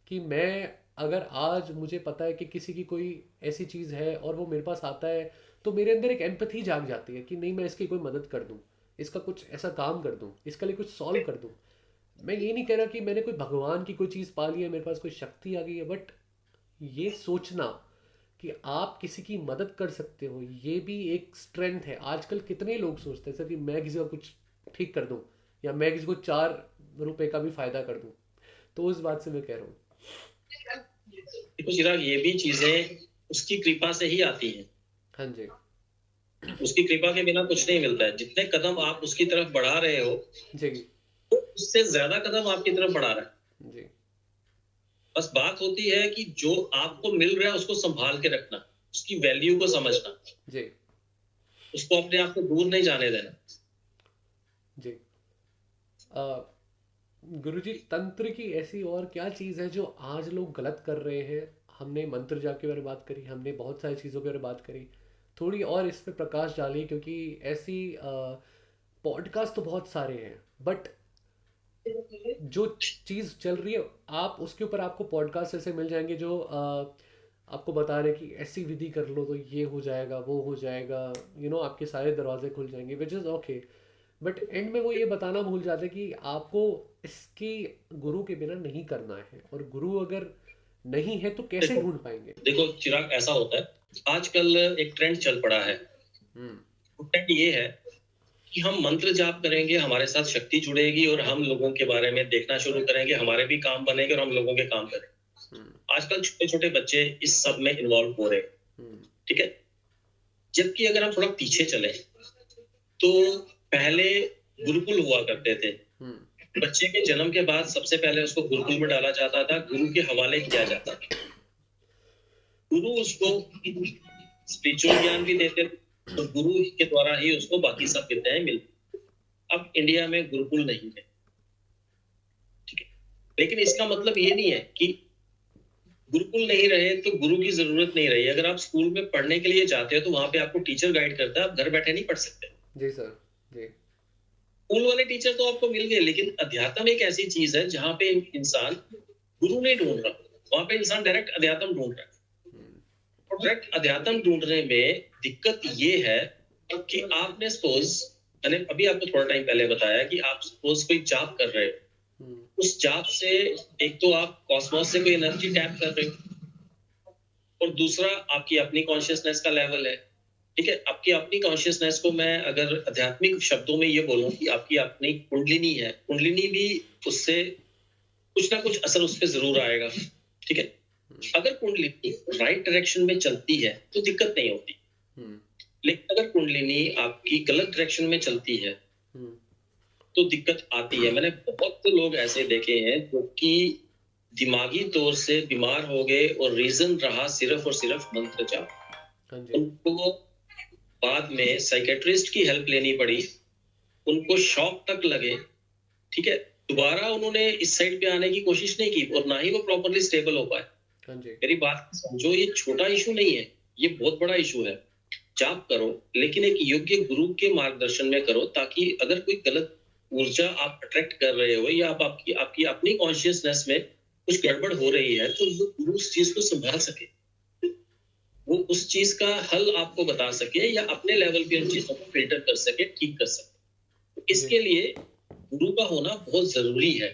कि मैं, अगर आज मुझे पता है कि किसी की कोई ऐसी चीज़ है और वो मेरे पास आता है, तो मेरे अंदर एक एम्पैथी जाग जाती है कि नहीं, मैं इसकी कोई मदद कर दूँ, इसका कुछ ऐसा काम कर दूँ, इसके लिए कुछ सॉल्व कर दूँ। मैं ये नहीं कह रहा कि मैंने कोई भगवान की कोई चीज़ पा ली है, मेरे पास कोई शक्ति आ गई है, बट ये सोचना कि आप किसी की मदद कर सकते हो, ये भी एक स्ट्रेंथ है। आजकल कितने लोग सोचते हैं सर कि मैं किसी का कुछ ठीक कर दूं, या मैं किसी को 4 रुपए का भी फायदा कर दूं। तो उस बात से मैं कह रहा हूँ। देखो चिराग, ये भी चीजें उसकी कृपा से ही आती हैं। हाँ जी। उसकी कृपा के बिना कुछ नहीं मिलता है। जितने कदम आप उसकी तरफ बढ़ा रहे हो, जी तो उससे ज्यादा कदम आपकी तरफ बढ़ा रहा है। जी। बस बात होती है कि जो आपको मिल रहा है उसको संभाल के रखना, उसकी वैल्यू को समझना, जी उसको अपने आप को दूर नहीं जाने देना। जी। गुरुजी, तंत्र की ऐसी और क्या चीज़ है जो आज लोग गलत कर रहे हैं? हमने मंत्र जाप के बारे में बात करी, हमने बहुत सारी चीज़ों के बारे में बात करी, थोड़ी और इस पे प्रकाश डालिए, क्योंकि ऐसी पॉडकास्ट तो बहुत सारे हैं, बट जो चीज़ चल रही है, आप उसके ऊपर आपको पॉडकास्ट ऐसे मिल जाएंगे जो आपको बता रहे कि ऐसी विधि कर लो तो ये हो जाएगा, वो हो जाएगा, आपके सारे दरवाजे खुल जाएंगे, which is okay. But and में वो ये बताना भूल जाते हैं कि आपको इसकी गुरु के बिना नहीं करना है, और गुरु अगर नहीं है तो कैसे देखो ढूंढ पाएंगे? देखो चिराग, ऐसा होता है आजकल एक ट्रेंड चल पड़ा है। वो ट्रेंड ये है कि हम मंत्र जाप करेंगे, हमारे साथ शक्ति जुड़ेगी, और हम लोगों के बारे में देखना शुरू करेंगे, हमारे भी काम बनेंगे और हम लोगों के काम करेंगे। आजकल छोटे छोटे बच्चे इस सब में इन्वॉल्व हो रहे हैं, ठीक है। जबकि अगर हम थोड़ा पीछे चले तो पहले गुरुकुल हुआ करते थे। बच्चे के जन्म के बाद सबसे पहले उसको गुरुकुल में डाला जाता था, गुरु के हवाले किया जाता था। गुरु उसको स्पिरिचुअल ज्ञान भी देते थे, तो गुरु के द्वारा ही उसको बाकी सब विद्याएं मिलती। अब इंडिया में गुरुकुल नहीं है, ठीक है, लेकिन इसका मतलब ये नहीं है कि गुरुकुल नहीं रहे तो गुरु की जरूरत नहीं रही। अगर आप स्कूल में पढ़ने के लिए जाते हो तो वहां पे आपको टीचर गाइड करता है, आप घर बैठे नहीं पढ़ सकते। जी सर, जी। स्कूल वाले टीचर तो आपको मिल गए, लेकिन अध्यात्म एक ऐसी चीज है जहां पे इंसान गुरु नहीं ढूंढ रहा, वहां पे इंसान डायरेक्ट अध्यात्म ढूंढ रहा है। और डायरेक्ट अध्यात्म ढूंढने में दिक्कत ये है कि आपने सपोज, मैंने अभी आपको थोड़ा टाइम पहले बताया कि आप सपोज कोई जाप कर रहे हो, उस जाप से एक तो आप कॉस्मोस से कोई एनर्जी टैप कर रहे हो, और दूसरा आपकी अपनी कॉन्शियसनेस का लेवल है, ठीक है, आपकी अपनी कॉन्शियसनेस को मैं अगर आध्यात्मिक शब्दों में ये बोलूं कि आपकी अपनी कुंडलिनी है, कुंडलिनी भी उससे कुछ ना कुछ असर उस पर जरूर आएगा। ठीक है, अगर कुंडलिनी राइट डायरेक्शन में चलती है तो दिक्कत नहीं होती, लेकिन अगर कुंडलिनी आपकी गलत डायरेक्शन में चलती है तो दिक्कत आती है। मैंने बहुत से लोग ऐसे देखे हैं जो कि दिमागी तौर से बीमार हो गए और रीजन रहा सिर्फ और सिर्फ मंत्र जाप। उनको बाद में साइकेट्रिस्ट की हेल्प लेनी पड़ी, उनको शॉक तक लगे। ठीक है, दोबारा उन्होंने इस साइड पे आने की कोशिश नहीं की और ना ही वो प्रॉपर्ली स्टेबल हो पाए। मेरी बात समझो, ये छोटा इशू नहीं है, ये बहुत बड़ा इशू है। जाप करो, लेकिन एक योग्य गुरु के मार्गदर्शन में करो, ताकि अगर कोई गलत ऊर्जा आप अट्रैक्ट कर रहे हो या आप आपकी आपकी अपनी कॉन्शियसनेस में कुछ गड़बड़ हो रही है तो वो गुरु उस चीज को संभाल सके, वो उस चीज का हल आपको बता सके या अपने लेवल पे उन चीजों को फिल्टर कर सके, ठीक कर सके। इसके लिए गुरु का होना बहुत जरूरी है।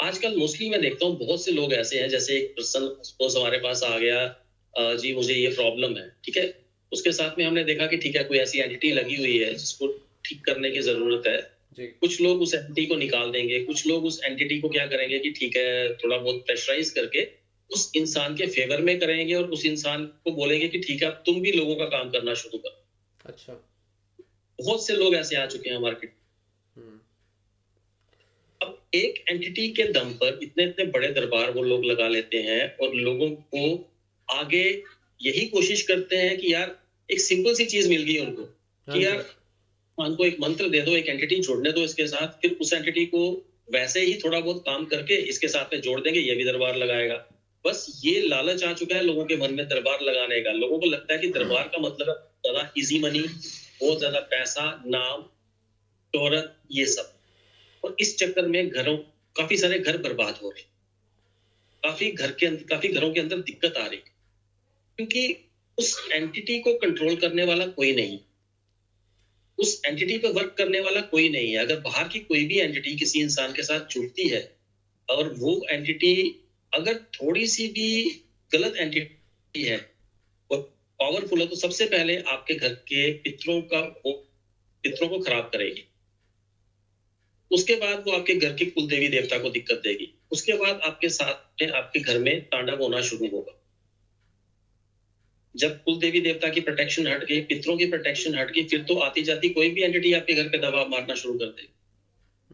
आजकल मोस्टली मैं देखता हूँ बहुत से लोग ऐसे हैं, जैसे एक पर्सन सपोज हमारे पास आ गया, जी मुझे ये प्रॉब्लम है, ठीक है, उसके साथ में हमने देखा कि ठीक है कोई ऐसी एंटिटी लगी हुई है जिसको ठीक करने की जरूरत है। कुछ लोग उस एंटिटी को निकाल देंगे, कुछ लोग उस एंटिटी को क्या करेंगे कि ठीक है थोड़ा बहुत प्रेशराइज करके उस इंसान के फेवर में करेंगे और उस इंसान को बोलेंगे कि ठीक है तुम भी लोगों का काम करना शुरू करो। अच्छा, बहुत से लोग ऐसे आ चुके हैं मार्केट। अब एक एंटिटी के दम पर इतने इतने बड़े दरबार वो लोग लगा लेते हैं और लोगों को आगे यही कोशिश करते हैं कि यार एक सिंपल सी चीज मिल गई उनको कि यार उनको एक मंत्र दे दो, एक एंटिटी जोड़ने दो इसके साथ, फिर उस एंटिटी को वैसे ही थोड़ा बहुत काम करके इसके साथ में जोड़ देंगे, ये भी दरबार लगाएगा। बस ये लालच आ चुका है लोगों के मन में दरबार लगाने का। लोगों को लगता है कि दरबार का मतलब ज्यादा इजी मनी, बहुत ज्यादा पैसा, नाम, शोहरत, ये सब। और इस चक्कर में काफी सारे घर बर्बाद हो रहे, काफी घरों के अंदर दिक्कत आ रही, क्योंकि उस एंटिटी को कंट्रोल करने वाला कोई नहीं, उस एंटिटी पे वर्क करने वाला कोई नहीं है। अगर बाहर की कोई भी एंटिटी किसी इंसान के साथ जुड़ती है और वो एंटिटी अगर थोड़ी सी भी गलत एंटिटी है और पावरफुल है, तो सबसे पहले आपके घर के पितरों को खराब करेगी। उसके बाद वो आपके घर के कुल देवी देवता को दिक्कत देगी। उसके बाद आपके साथ में आपके घर में तांडव होना शुरू होगा। जब कुल देवी देवता की प्रोटेक्शन हट गई, पितरों की प्रोटेक्शन हट गई, फिर तो आती जाती कोई भी एंटिटी आपके घर पे दबाव मारना शुरू कर देगी।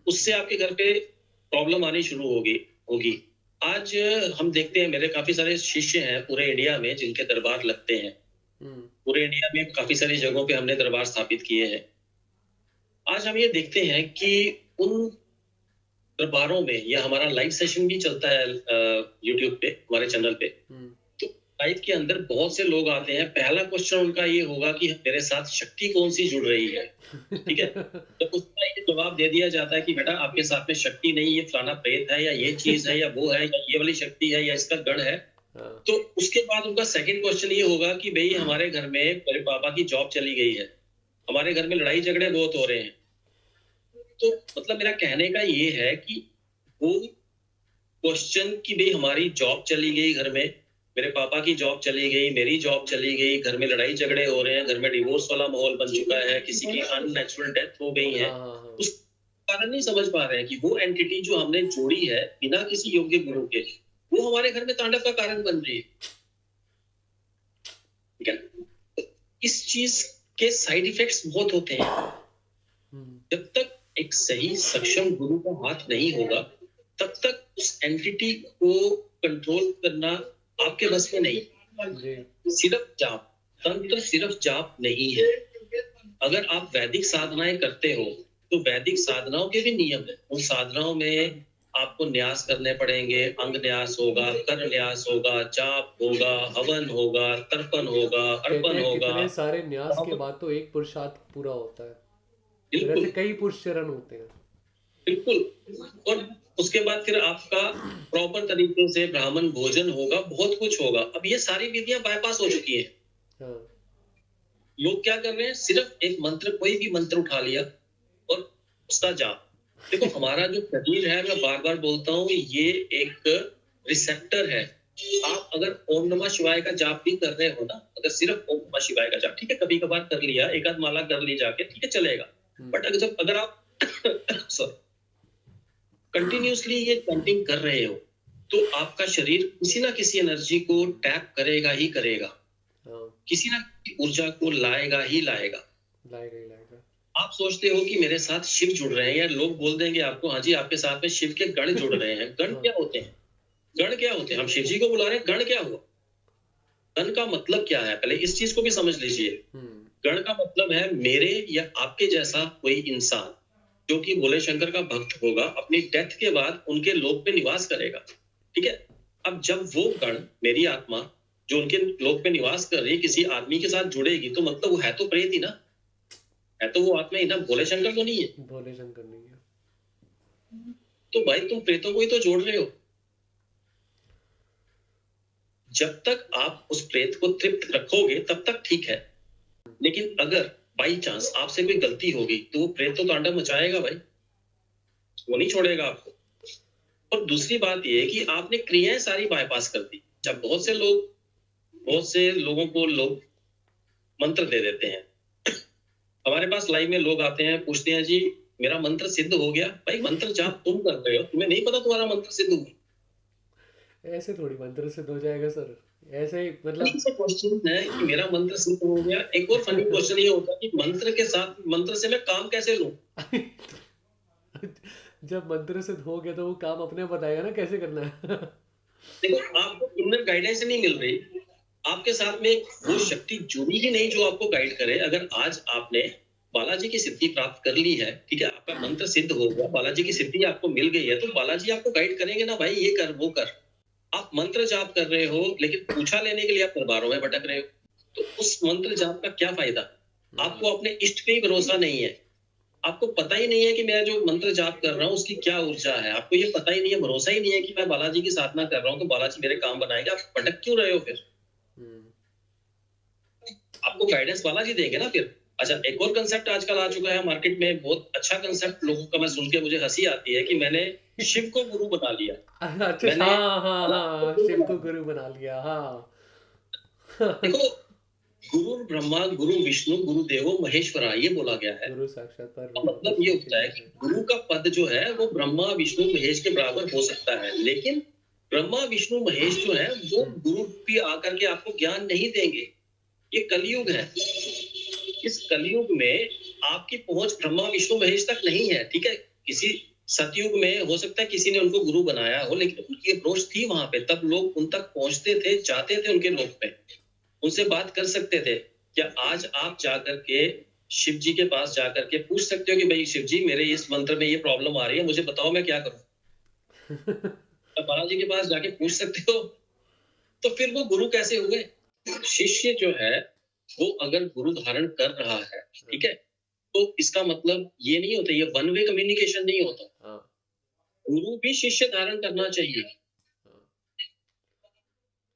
उससे आपके घर पे प्रॉब्लम आनी शुरू होगी। आज हम देखते हैं, मेरे काफी सारे शिष्य हैं पूरे इंडिया में जिनके दरबार लगते हैं। पूरे इंडिया में काफी सारी जगहों पे हमने दरबार स्थापित किए हैं। आज हम ये देखते हैं कि उन दरबारों में, या हमारा लाइव सेशन भी चलता है यूट्यूब पे, हमारे चैनल पे, तो लाइव के अंदर बहुत से लोग आते हैं। पहला क्वेश्चन उनका ये होगा कि मेरे साथ शक्ति कौन सी जुड़ रही है, ठीक है। तो उसका ये जवाब दे दिया जाता है कि बेटा आपके साथ में शक्ति नहीं, ये फलाना प्रेत है, या ये चीज है, या वो है, या ये वाली शक्ति है, या इसका गढ़ है। तो उसके बाद उनका सेकंड क्वेश्चन ये होगा कि भाई हमारे घर में मेरे पापा की जॉब चली गई है, हमारे घर में लड़ाई झगड़े बहुत हो रहे हैं। तो मतलब मेरा कहने का ये है कि वो क्वेश्चन कि भाई हमारी जॉब चली गई, घर में मेरे पापा की जॉब चली गई, मेरी जॉब चली गई, घर में लड़ाई झगड़े हो रहे हैं, घर में डिवोर्स वाला माहौल बन चुका है, किसी की अननेचुरल डेथ हो गई है, उस कारण नहीं समझ पा रहे हैं कि वो एंटिटी जो हमने जोड़ी है बिना किसी योग्य गुरु के, वो हमारे घर में तांडव का कारण बन रही है। ठीक है, इस चीज के साइड इफेक्ट्स बहुत होते हैं। जब तक एक सही सक्षम गुरु का हाथ नहीं होगा, तब तक उस एंटिटी को कंट्रोल करना आपके बस में नहीं। सिर्फ जाप, तंत्र सिर्फ जाप नहीं है। अगर आप वैदिक साधनाएं करते हो तो वैदिक साधनाओं के भी नियम है। उन साधनाओं में आपको न्यास करने पड़ेंगे, अंग न्यास होगा, कर न्यास होगा, जाप होगा, हवन होगा, तर्पण होगा, अर्पण होगा। कितने सारे न्यास के बाद तो एक पुरुषार्थ पूरा होता है। बिल्कुल, कई पुरुष चरण होते हैं। बिल्कुल। और उसके बाद फिर आपका प्रॉपर तरीके से ब्राह्मण भोजन होगा, बहुत कुछ होगा। अब ये सारी विधियां बाईपास हो चुकी हैं। लोग क्या कर रहे हैं, सिर्फ एक मंत्र, कोई भी मंत्र उठा लिया और उसका जाप। देखो हमारा जो शरीर है, मैं बार बार बोलता हूँ, ये एक रिसेप्टर है। आप अगर ओम नमः शिवाय का जाप भी कर रहे हो ना, अगर सिर्फ ओम नमः शिवाय का जाप, ठीक है, कभी कभार कर लिया, एक आध माला कर ली जाके, ठीक है, चलेगा। बट अगर आप सॉरी कंटिन्यूअसली ये चैंटिंग कर रहे हो, तो आपका शरीर किसी ना किसी एनर्जी को टैप करेगा ही करेगा, किसी ना किसी ऊर्जा को लाएगा ही लाएगा। आप सोचते हो कि मेरे साथ शिव जुड़ रहे हैं, या लोग बोल देंगे आपको, हाँ जी आपके साथ में शिव के गण जुड़ रहे हैं। गण क्या होते हैं? गण क्या होते हैं? हम शिव जी को बुला रहे हैं, गण क्या हुआ? गण का मतलब क्या है, पहले इस चीज को भी समझ लीजिए। गण का मतलब है मेरे या आपके जैसा कोई इंसान जो कि भोले शंकर का भक्त होगा, अपनी डेथ के बाद उनके लोक में निवास करेगा। ठीक है, अब जब वो गण, मेरी आत्मा जो उनके लोक में निवास कर रही किसी आदमी के साथ जुड़ेगी, तो मतलब वो है तो प्रेत ही ना, है तो वो आत्मा ही ना, भोले शंकर तो नहीं है। भोले शंकर नहीं है। तो भाई तुम प्रेतों को ही तो जोड़ रहे हो। जब तक आप उस प्रेत को तृप्त रखोगे तब तक ठीक है, लेकिन अगर बाई चांस आपसे कोई गलती होगी तो वो प्रेत तो तांडव मचाएगा भाई, वो नहीं छोड़ेगा आपको। और दूसरी बात ये है कि आपने क्रियाएं सारी बाईपास कर दी। जब बहुत से लोगों को लोग मंत्र दे देते हैं, हमारे पास लाइव में लोग आते हैं, पूछते हैं जी मेरा मंत्र सिद्ध हो गया। भाई मंत्र जाप तुम कर रहे हो, तुम्हें नहीं पता तुम्हारा मंत्र सिद्ध हुआ? ऐसे थोड़ी मंत्र सिद्ध हो जाएगा सर, ऐसे ही मतलब क्वेश्चन है कि मेरा मंत्र सिद्ध हो गया। एक और फनी क्वेश्चन ये होता है कि मंत्र से मैं काम कैसे लूं? जब मंत्र सिद्ध हो गया तो वो काम अपने आप बताएगा ना कैसे करना है। देखो, आपको इनर गाइडेंस नहीं मिल रही, आपके साथ में वो शक्ति जुड़ी ही नहीं जो आपको गाइड करे। अगर आज आपने बालाजी की सिद्धि प्राप्त कर ली है, ठीक है, आपका मंत्र सिद्ध हो गया, बालाजी की सिद्धि आपको मिल गई है, तो बालाजी आपको गाइड करेंगे ना, भाई ये कर वो कर। आप मंत्र जाप कर रहे हो लेकिन पूछा लेने के लिए आप दरबारों में भटक रहे हो, तो उस मंत्र जाप का क्या फायदा? आपको अपने इष्ट पे ही भरोसा नहीं है, आपको पता ही नहीं है कि मैं जो मंत्र जाप कर रहा हूँ उसकी क्या ऊर्जा है, आपको ये पता ही नहीं है, भरोसा ही नहीं है कि मैं बालाजी की साधना कर रहा हूँ तो बालाजी मेरे काम बनाएगा। आप भटक क्यों रहे हो फिर? आपको गाइडेंस बालाजी देंगे ना फिर। अच्छा, एक और कंसेप्ट आजकल आ चुका है मार्केट में, बहुत अच्छा कंसेप्ट, लोगों का मैं सुन के मुझे हंसी आती है कि मैंने शिव को गुरु बना लिया। अच्छा, मैंने हाँ, शिव को गुरु बना लिया, हाँ। देखो, गुरु ब्रह्मा गुरु विष्णु गुरु देवो महेश्वरा, ये बोला गया है। गुरु साक्षात तो मतलब ये होता है कि गुरु का पद जो है वो ब्रह्मा विष्णु महेश के बराबर हो सकता है, लेकिन ब्रह्मा विष्णु महेश जो है वो गुरु भी आकर के आपको ज्ञान नहीं देंगे। ये कलयुग है, इस कलयुग में आपकी पहुंच ब्रह्मा विष्णु महेश तक नहीं है। ठीक है, किसी सतयुग में हो सकता है किसी ने उनको गुरु बनाया हो, लेकिन उनकी अप्रोच थी वहां पे, तब लोग उन तक पहुंचते थे, जाते थे उनके लोक पे, उनसे बात कर सकते थे। क्या आज आप जाकर के शिव जी के पास जाकर के पूछ सकते हो कि भाई शिव जी मेरे इस मंत्र में ये प्रॉब्लम आ रही है, मुझे बताओ मैं क्या करूं? अब बालाजी के पास जाके पूछ सकते हो? तो फिर वो गुरु कैसे हुए? शिष्य जो है वो अगर गुरु धारण कर रहा है, ठीक है, तो इसका मतलब ये नहीं होता, ये वन वे कम्युनिकेशन नहीं होता। गुरु भी शिष्य धारण करना चाहिए।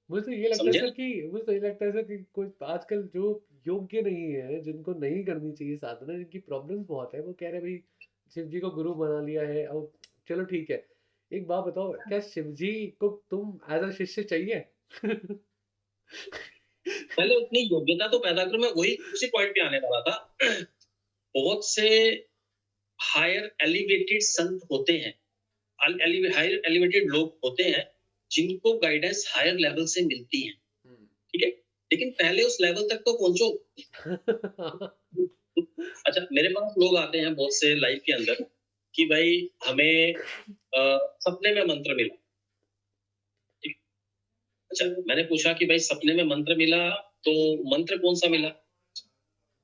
मुझे ये लगता है सर कि मुझे तो ये लगता है सर कि कोई आजकल जो योग्य नहीं है, जिनको नहीं करनी चाहिए साधना, जिनकी प्रॉब्लम्स बहुत है, वो कह रहे भाई शिव जी को गुरु बना लिया है। और चलो ठीक है, एक बात बताओ, क्या शिव जी को तुम एज अ शिष्य चाहिए? पहले उतनी योग्यता तो पैदा करो। मैं वही उसी पॉइंट पे आने वाला था। बहुत से हायर एलिवेटेड संत होते हैं, हायर एलिवेटेड लोग होते हैं जिनको गाइडेंस हायर लेवल से मिलती है, ठीक है, लेकिन पहले उस लेवल तक तो पहुंचो। अच्छा, मेरे पास लोग आते हैं बहुत से लाइफ के अंदर कि भाई हमें सपने में मंत्र मिला। अच्छा, मैंने पूछा कि भाई सपने में मंत्र मिला तो मंत्र कौन सा मिला?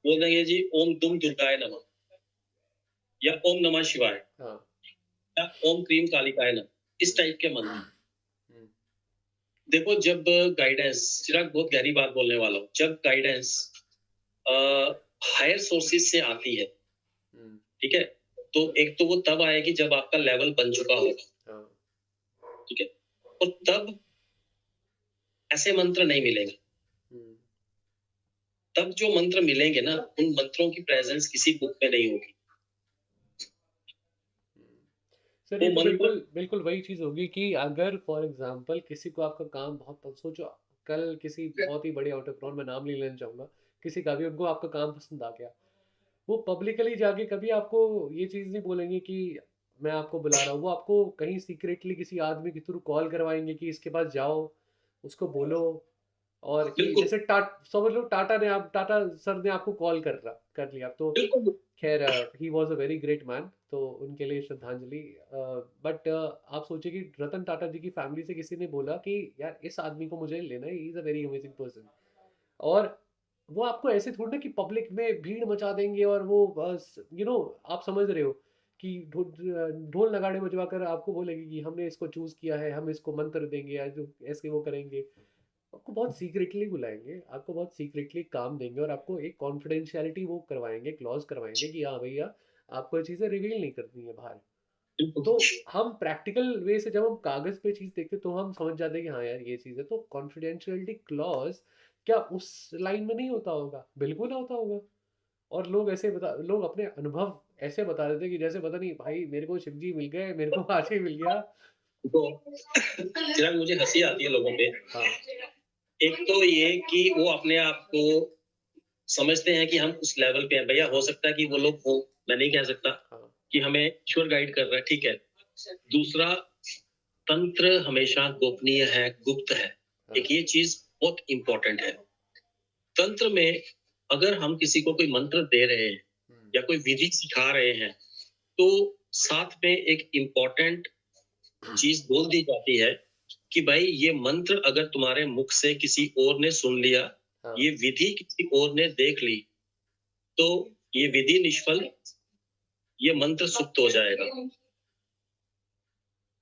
बोल देंगे जी ओम दुम दुर्गाय नमः, या ओम नमः शिवाय, या ओम क्रीम कालिकाय नमः, इस टाइप के मंत्र। देखो, जब गाइडेंस, चिराग बहुत गहरी बात बोलने वाला हूँ, जब गाइडेंस हायर सोर्सेज से आती है, ठीक है, तो एक तो वो तब आएगी जब आपका लेवल बन चुका होगा, ठीक है, और तब ऐसे मंत्र नहीं मिलेंगे। तब जो मंत्र मिलेंगे ना, उन मंत्रों की प्रेजेंस किसी बुक में नहीं होगी। सर वो ये तो मंत्र। बिल्कुल बिल्कुल वही चीज़ होगी कि अगर फॉर एग्जांपल किसी को आपका काम बहुत सोचो, कल किसी बहुत ही बड़े एंटरप्रेन्योर, मैं नाम नहीं लेना चाहूँगा, किसी का भी उनको आपका काम पसंद आ गया, वो पब्लिकली जाके कभी आपको ये चीज़ नहीं बोलेंगे कि मैं आपको बुला रहा हूँ। वो आपको कहीं सीक्रेटली किसी आदमी के थ्रू कॉल करवाएंगे कि इसके पास जाओ, उसको बोलो। और कि बिल्कुल जैसे समझ लो टाटा सर ने आपको कॉल कर लिया तो बिल्कुल। खैर, he was a very great man, तो उनके लिए श्रद्धांजलि। बट आप सोचिए कि रतन टाटा जी की फैमिली से किसी ने बोला कि यार इस आदमी को मुझे लेना है, he is a very amazing person. और वो आपको ऐसे थोड़ी ना कि पब्लिक में भीड़ मचा देंगे और वो बस आप समझ रहे हो कि ढोल नगाड़े बजवा कर आपको बोलेंगे कि हमने इसको चूज किया है, हम इसको मंत्र देंगे या जो ऐसे वो करेंगे। आपको बहुत सीक्रेटली बुलाएंगे, आपको बहुत सीक्रेटली काम देंगे और आपको एक कॉन्फिडेंशियलिटी वो करवाएंगे, क्लॉज करवाएंगे कि हाँ भैया आपको ये चीज़ें रिवील नहीं करनी है बाहर। बिल्कुल। तो हम प्रैक्टिकल वे से जब हम कागज पे चीज़ देखते तो हम समझ जाते हैं कि हाँ यार ये चीज़ है। तो कॉन्फिडेंशियलिटी क्लॉज क्या उस लाइन में नहीं होता होगा? बिल्कुल होता होगा। और लोग अपने अनुभव ऐसे बता देते कि जैसे पता नहीं भाई मेरे को शिव जी मिल गए, मेरे को आज ही मिल गया। तो चिराग, मुझे हंसी आती है लोगों पे। हाँ। एक तो ये कि वो अपने आप को समझते हैं कि हम उस लेवल पे हैं। भैया हो सकता है कि वो लोग हो, मैं नहीं कह सकता हाँ। कि हमें ईश्वर गाइड कर रहा है, ठीक है। दूसरा, तंत्र हमेशा गोपनीय है, गुप्त है। हाँ। एक ये चीज बहुत इंपॉर्टेंट है। तंत्र में अगर हम किसी को कोई मंत्र दे रहे हैं हम्म। या कोई विधि सिखा रहे हैं, तो साथ में एक इंपॉर्टेंट चीज बोल दी जाती है कि भाई ये मंत्र अगर तुम्हारे मुख से किसी और ने सुन लिया, हाँ। ये विधि किसी और ने देख ली, तो ये विधि निष्फल, ये मंत्र सुप्त हो जाएगा।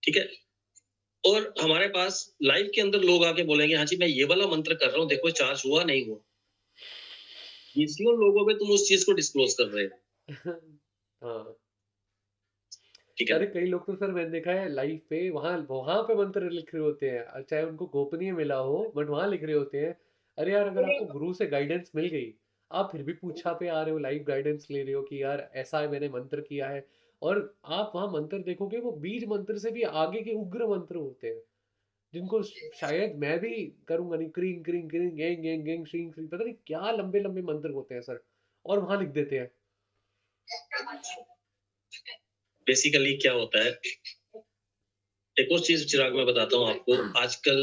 ठीक है। और हमारे पास लाइव के अंदर लोग आके बोलेंगे हाँ जी मैं ये वाला मंत्र कर रहा हूँ, देखो चार्ज हुआ नहीं हुआ। इसलिए लोगों में तुम उस चीज को डिस्क्लोज कर रहे हो। हाँ। ठीक है अरे ना। कई लोग तो सर मैंने देखा है लाइव पे, वहां वहां पे मंत्र लिख रहे होते हैं, चाहे उनको गोपनीय मिला हो बट वहां लिख रहे होते हैं। अरे यार अगर आपको गुरु से गाइडेंस मिल गई, आप फिर भी पूछा पे आ रहे हो, लाइव गाइडेंस ले रहे हो कि यार ऐसा है मैंने मंत्र किया है। और आप वहां मंत्र देखोगे वो बीज मंत्र से भी आगे के उग्र मंत्र होते हैं, जिनको शायद मैं भी करूंगा नहीं। क्रिंग क्रिंग क्रिंग गेंग गेंग गेंग श्रिंग श्रिंग, पता नहीं क्या लंबे लंबे मंत्र होते हैं सर, और वहां लिख देते हैं। बेसिकली क्या होता है, एक और चीज चिराग मैं बताता हूँ आपको। आजकल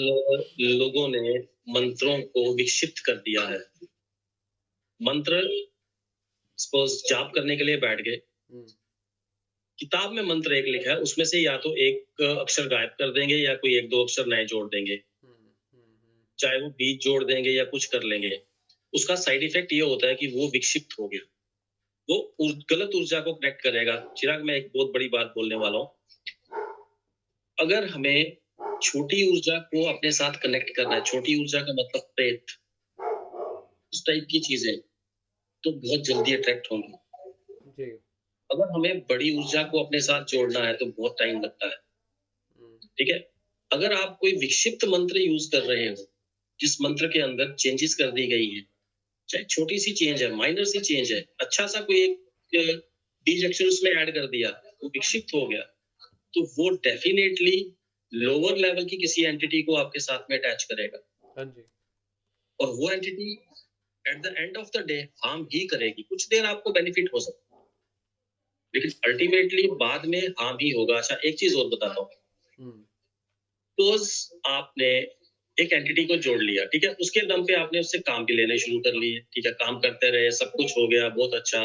लोगों ने मंत्रों को विक्षिप्त कर दिया है। मंत्र सपोज जाप करने के लिए बैठ गए, हम्म। किताब में मंत्र एक लिखा है, उसमें से या तो एक अक्षर गायब कर देंगे या कोई एक दो अक्षर नए जोड़ देंगे, चाहे वो बीज जोड़ देंगे या कुछ कर लेंगे। उसका साइड इफेक्ट ये होता है कि वो विक्षिप्त हो गया, वो गलत ऊर्जा को कनेक्ट करेगा। चिराग मैं एक बहुत बड़ी बात बोलने वाला हूँ। अगर हमें छोटी ऊर्जा को अपने साथ कनेक्ट करना है, छोटी ऊर्जा का मतलब प्रेत, उस टाइप की चीजें, तो बहुत जल्दी अट्रैक्ट होंगी। जी। अगर हमें बड़ी ऊर्जा को अपने साथ जोड़ना है तो बहुत टाइम लगता है। ठीक है। अगर आप कोई विक्षिप्त मंत्र यूज कर रहे हो, जिस मंत्र के अंदर चेंजेस कर दी गई है, चाहे छोटी सी चेंज है, माइनर सी चेंज है, अच्छा सा कोई एक बीज अक्षर उसमें ऐड कर दिया, वो विक्षिप्त हो गया, तो वो डेफिनेटली लोअर लेवल की किसी एंटिटी को आपके साथ में अटैच करेगा। हाँ जी। और वो entity at the end of the day harm ही करेगी। कुछ देर आपको बेनिफिट हो सकता है, लेकिन अल्टीमेटली बाद में हार्म ही होगा। अच्छा एक चीज और बताता हूँ। तो आपने एक एंटिटी को जोड़ लिया, ठीक है, उसके दम पे आपने उससे काम भी लेने शुरू कर लिए, ठीक है, काम करते रहे, सब कुछ हो गया, बहुत अच्छा।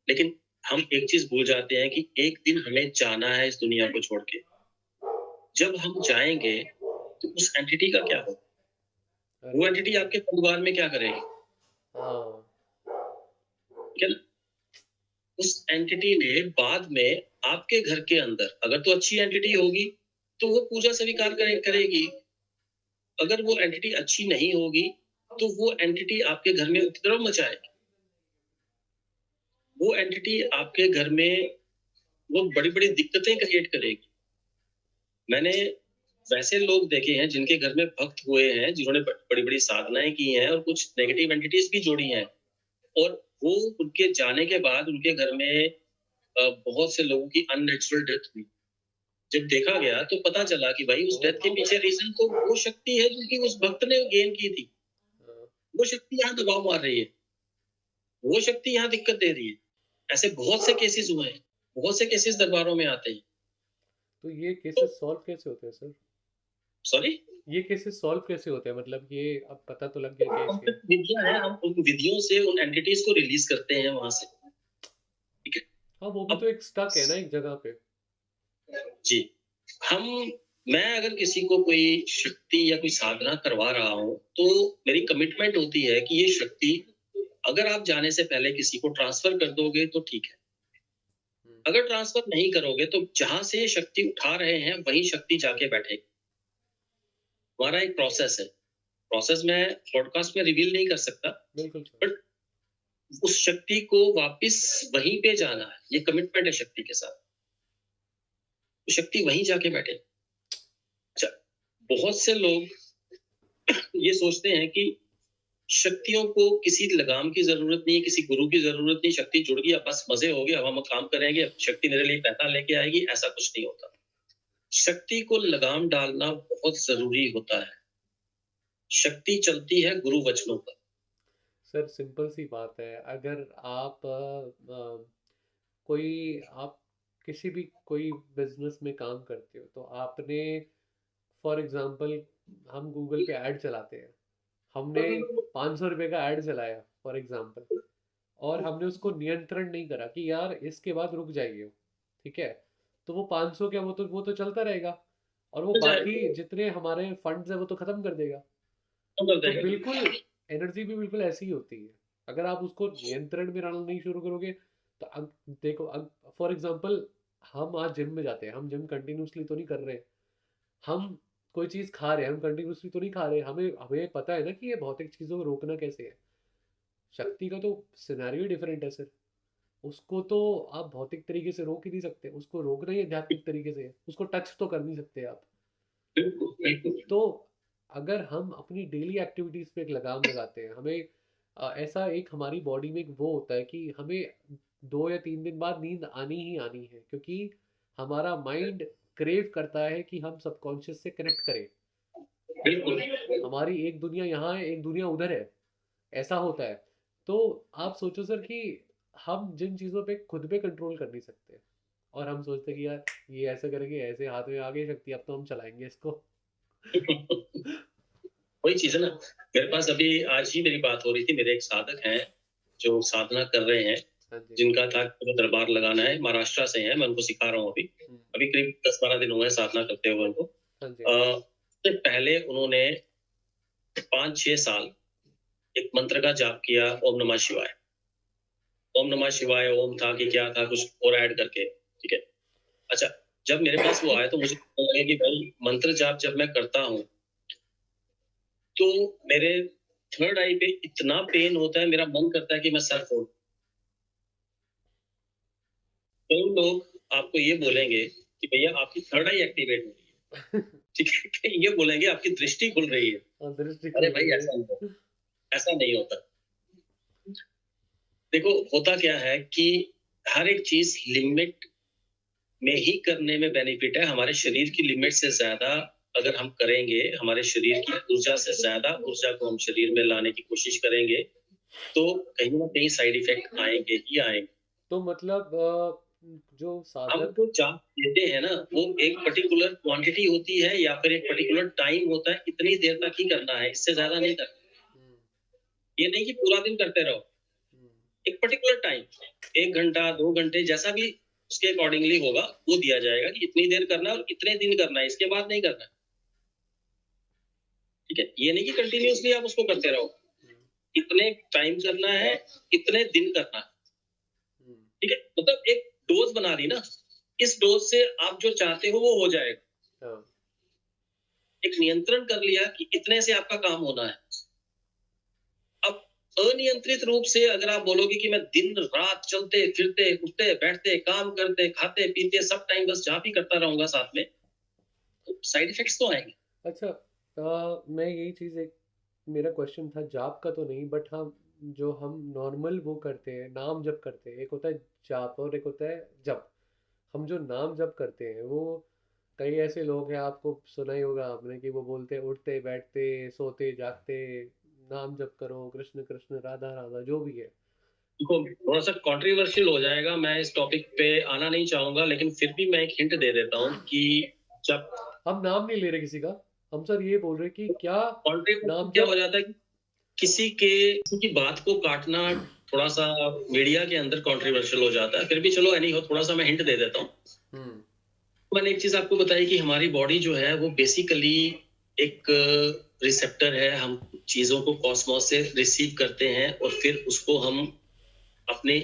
लेकिन हम एक चीज भूल जाते हैं कि एक दिन हमें जाना है इस दुनिया को छोड़ के। जब हम जाएंगे तो उस एंटिटी का क्या होगा? वो अरे एंटिटी आपके परिवार में क्या करेगी? हाँ। ठीक है ना। उस एंटिटी ने बाद में आपके घर के अंदर, अगर तो अच्छी एंटिटी होगी तो वो पूजा स्वीकार करेगी। अगर वो एंटिटी अच्छी नहीं होगी तो वो एंटिटी आपके घर में उपद्रव मचाएगी। वो एंटिटी आपके घर में वो बड़ी बड़ी दिक्कतें क्रिएट करेगी। मैंने वैसे लोग देखे हैं जिनके घर में भक्त हुए हैं, जिन्होंने बड़ी बड़ी साधनाएं की हैं और कुछ नेगेटिव एंटिटीज भी जोड़ी हैं, और वो उनके जाने के बाद उनके घर में बहुत से लोगों की अननेचुरल डेथ हुई। जब देखा गया तो पता चला कि भाई उस डेथ के पीछे रीजन तो वो शक्ति है जो कि उस भक्त ने गेन की थी। वो शक्ति यहाँ दबाव मार रही है, वो शक्ति यहाँ दिक्कत दे रही है। ऐसे बहुत से केसेस हुए हैं, बहुत से केसेस दरबारों में आते हैं। तो ये केसेस सॉल्व कैसे होते हैं सर? सॉरी, ये केसेस सॉल्व कैसे होते हैं? मतलब ये अब पता तो लग गया केस ये। विधियां हैं, हम उन विधियों से उन एंटिटीज को रिलीज करते हैं वहां से। ठीक है। हाँ, वो भी अब तो एक स्टक है ना एक जगह पे। जी, हम मैं अगर किसी को कोई शक्ति या कोई साधना करवा रहा हूँ तो मेरी कमिटमेंट होती है कि ये शक्ति अगर आप जाने से पहले किसी को ट्रांसफर कर दोगे तो ठीक है, अगर ट्रांसफर नहीं करोगे तो जहां से ये शक्ति उठा रहे हैं वहीं शक्ति जाके बैठेगी। हमारा एक प्रोसेस है, प्रोसेस मैं पॉडकास्ट में रिवील नहीं कर सकता, बिल्कुल सर। बट उस शक्ति को वापस वहीं पे जाना है, ये कमिटमेंट है शक्ति के साथ, तो शक्ति वहीं जाके बैठे। अच्छा, बहुत से लोग ये सोचते हैं कि शक्तियों को किसी लगाम की जरूरत नहीं, किसी गुरु की जरूरत नहीं, शक्ति जुड़ गई, अब बस मजे हो गए, अब हम काम करेंगे, अब शक्ति मेरे लिए पैसा लेके आएगी, ऐसा कुछ नहीं होता। शक्ति को लगाम डालना बहुत जरूरी होता है। शक्ति चलती है गुरु वचनों पर। सर सिंपल सी बात है, अगर आप कोई आप किसी भी कोई बिजनेस में काम करते हो तो आपने फॉर एग्जांपल हम गूगल पे ऐड चलाते हैं, हमने 500 रुपये का ऐड चलाया फॉर एग्जांपल, और हमने उसको नियंत्रण नहीं करा कि यार इसके बाद रुक जाइए, ठीक है, तो वो 500 क्या, वो तो चलता रहेगा, और वो बाकी जितने हमारे फंड्स है वो तो खत्म कर देगा। तो बिल्कुल एनर्जी भी बिल्कुल ऐसी ही होती है, अगर आप उसको नियंत्रण में डालना नहीं शुरू करोगे तो देखो फॉर एग्जांपल हम आज जिम में जाते हैं, हम जिम कंटिन्यूसली तो नहीं कर रहे, हम कोई चीज़ खा रहे हैं, हम कंटिन्यूसली तो नहीं खा रहे, हमें हमें पता है ना कि ये भौतिक चीज़ों को रोकना कैसे है। शक्ति का तो सिनेरियो डिफरेंट है सर, उसको तो आप भौतिक तरीके से रोक ही नहीं सकते, उसको रोकना ही आध्यात्मिक तरीके से है, उसको टच तो कर नहीं सकते आप। तो अगर हम अपनी डेली एक्टिविटीज पे एक लगाम लगाते हैं, हमें ऐसा एक हमारी बॉडी में एक वो होता है कि हमें 2 या 3 दिन बाद नींद आनी ही आनी है, क्योंकि हमारा माइंड क्रेव करता है कि हम सबकॉन्शियस से कनेक्ट करें। बिल्कुल, हमारी एक दुनिया यहाँ है, एक दुनिया उधर है, ऐसा होता है। तो आप सोचो सर कि हम जिन चीज़ों पे खुद पे कंट्रोल कर नहीं सकते, और हम सोचते हैं कि यार ये ऐसे करेंगे, ऐसे हाथ में आ गई शक्ति, अब तो हम चलाएंगे इसको। वही चीज है ना। मेरे पास अभी आज ही मेरी बात हो रही थी, मेरे एक साधक हैं जो साधना कर रहे हैं, हाँ जी। जिनका था कि दरबार लगाना है, महाराष्ट्र से हैं, मैं उनको सिखा रहा हूँ अभी। अभी करीब 10-12 दिन हुए हैं साधना करते हुए उनको। हाँ जी। उससे पहले उन्होंने 5-6 साल एक मंत्र का जाप किया, ओम नमः शिवाय। ओम नमः शिवाय ओम था कि क्या था, कुछ और ऐड करके, ठीक है। अच्छा, जब मेरे पास वो आया तो मुझे लगा कि भाई मंत्र जाप जब मैं करता हूँ तो मेरे थर्ड आई पे इतना पेन होता है, मेरा मन करता है कि मैं सर फोड़। तो लोग आपको ये बोलेंगे कि भैया आपकी थर्ड आई एक्टिवेट हो रही है, ठीक है, ये बोलेंगे आपकी दृष्टि खुल रही है। अरे भाई ऐसा नहीं होता। देखो होता क्या है कि हर एक चीज लिमिट में ही करने में बेनिफिट है। हमारे शरीर की लिमिट से ज्यादा अगर हम करेंगे, हमारे शरीर की ऊर्जा से ज्यादा ऊर्जा को हम शरीर में लाने की कोशिश करेंगे तो कहीं ना कहीं साइड इफेक्ट आएंगे ही आएंगे। तो मतलब जो हम साधक जो चाप देते हैं ना वो एक पर्टिकुलर क्वांटिटी होती है या फिर एक पर्टिकुलर टाइम होता है, इतनी देर तक ही करना है, इससे ज्यादा नहीं करना। ये नहीं कि पूरा दिन करते रहो, एक पर्टिकुलर टाइम, 1 घंटा 2 घंटे जैसा भी उसके अकॉर्डिंगली होगा वो दिया जाएगा कि इतनी देर करना है और इतने दिन करना है, इसके बाद नहीं करना है। ठीक है, ये नहीं कि कंटिन्यूअसली आप उसको करते रहो, इतने टाइम करना है, इतने दिन करना है। ठीक है, मतलब एक डोज बना ली ना, इस डोज से आप जो चाहते हो वो हो जाएगा। एक नियंत्रण कर लिया कि इतने से आपका काम होना है। अब अनियंत्रित रूप से अगर आप बोलोगे कि मैं दिन रात चलते फिरते उठते बैठते काम करते खाते पीते सब टाइम बस जाप ही करता रहूंगा साथ में, तो साइड इफेक्ट्स तो आएंगे। अच्छा, मैं यही चीज़, एक मेरा क्वेश्चन था जाप का तो नहीं, बट हम जो हम नॉर्मल वो करते हैं, नाम जप करते हैं, एक होता है जाप और एक होता है जप। हम जो नाम जप करते हैं वो कई ऐसे लोग हैं, आपको सुना ही होगा आपने, कि वो बोलते हैं उठते बैठते सोते जागते नाम जप करो, कृष्ण कृष्ण राधा राधा, जो भी है। देखो, थोड़ा सा कंट्रोवर्शियल हो जाएगा, मैं इस टॉपिक पे आना नहीं चाहूंगा, लेकिन फिर भी मैं एक हिंट दे देता हूँ कि जब हम नाम नहीं ले रहे किसी का, हम सर ये बोल रहे कि क्या कंट्रोवर्शियल नाम क्या हो जप। जाता है कि किसी की बात को काटना थोड़ा सा मीडिया के अंदर कंट्रोवर्शियल हो जाता है। फिर भी चलो एनी हो, थोड़ा सा मैं हिंट दे देता हूँ। हम्म। मैंने एक चीज आपको बताई कि हमारी बॉडी जो है वो बेसिकली एक रिसेप्टर है। हम चीजों को कॉस्मोस से रिसीव करते हैं और फिर उसको हम अपने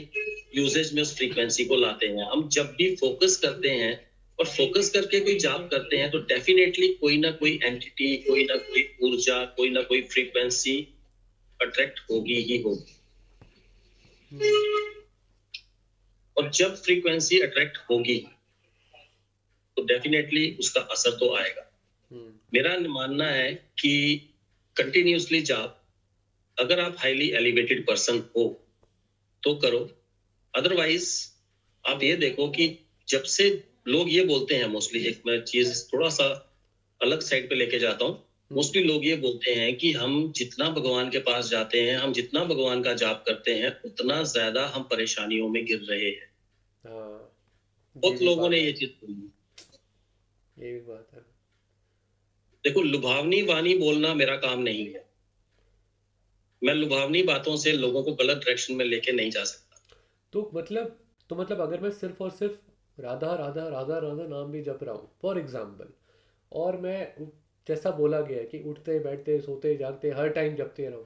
यूजेज में उस फ्रीक्वेंसी को लाते हैं। हम जब भी फोकस करते हैं और फोकस करके कोई जाप करते हैं तो डेफिनेटली कोई ना कोई एंटिटी, कोई ना कोई ऊर्जा, कोई ना कोई फ्रीक्वेंसी अट्रैक्ट होगी ही होगी। और जब फ्रीक्वेंसी अट्रैक्ट होगी तो डेफिनेटली उसका असर तो आएगा। मेरा मानना है कि कंटिन्यूअसली जाप, अगर आप हाईली एलिवेटेड पर्सन हो तो करो। अदरवाइज आप ये देखो कि जब से लोग ये बोलते हैं, मोस्टली एक मैं चीज थोड़ा सा अलग साइड पे लेके जाता हूँ, मोस्टली लोग ये बोलते हैं कि हम जितना भगवान के पास जाते हैं, हम जितना भगवान का जाप करते हैं, उतना ज्यादा हम परेशानियों में गिर रहे हैं। हाँ, ये बहुत भी लोगों बात ने है, ये चीज बोली। ये भी बात है। देखो, लुभावनी वाणी बोलना मेरा काम नहीं है। मैं लुभावनी बातों से लोगों को गलत डायरेक्शन में लेके नहीं जा सकता। तो मतलब अगर मैं सिर्फ और सिर्फ राधा राधा राधा राधा नाम भी जप रहा हूँ फॉर एग्जाम्पल, और मैं जैसा बोला गया है कि उठते बैठते सोते जागते हर टाइम जपते रहूँ,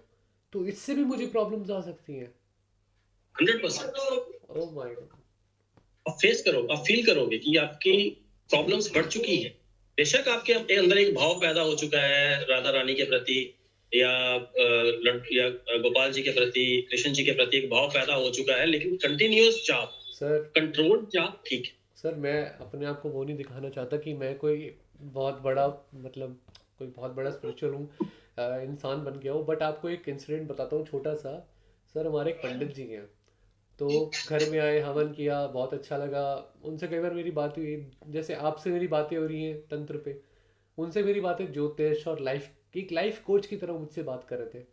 तो इससे भी मुझे प्रॉब्लम्स आ सकती हैं। 100% ओह माय गॉड। आप फेस करो, आप फील करोगे कि आपकी प्रॉब्लम्स बढ़ चुकी हैं। बेशक आपके अंदर एक भाव पैदा हो चुका है राधा रानी के प्रति, या या गोपाल जी के प्रति, कृष्ण जी के प्रति एक भाव पैदा हो चुका है, लेकिन कंटिन्यूअस जाप, सर कंट्रोल्ड जाप ठीक है। सर मैं अपने आप को वो नहीं दिखाना चाहता कि मैं कोई बहुत बड़ा, मतलब कोई बहुत बड़ा स्पिरिचुअल हूँ, इंसान बन गया हूँ, बट आपको एक इंसिडेंट बताता हूँ छोटा सा। सर हमारे एक पंडित जी हैं, तो घर में आए, हवन किया, बहुत अच्छा लगा। उनसे कई बार मेरी बात हुई, जैसे आपसे मेरी बातें हो रही हैं तंत्र पे, उनसे मेरी बातें ज्योतिष और लाइफ, एक लाइफ कोच की तरह मुझसे बात कर रहे थे।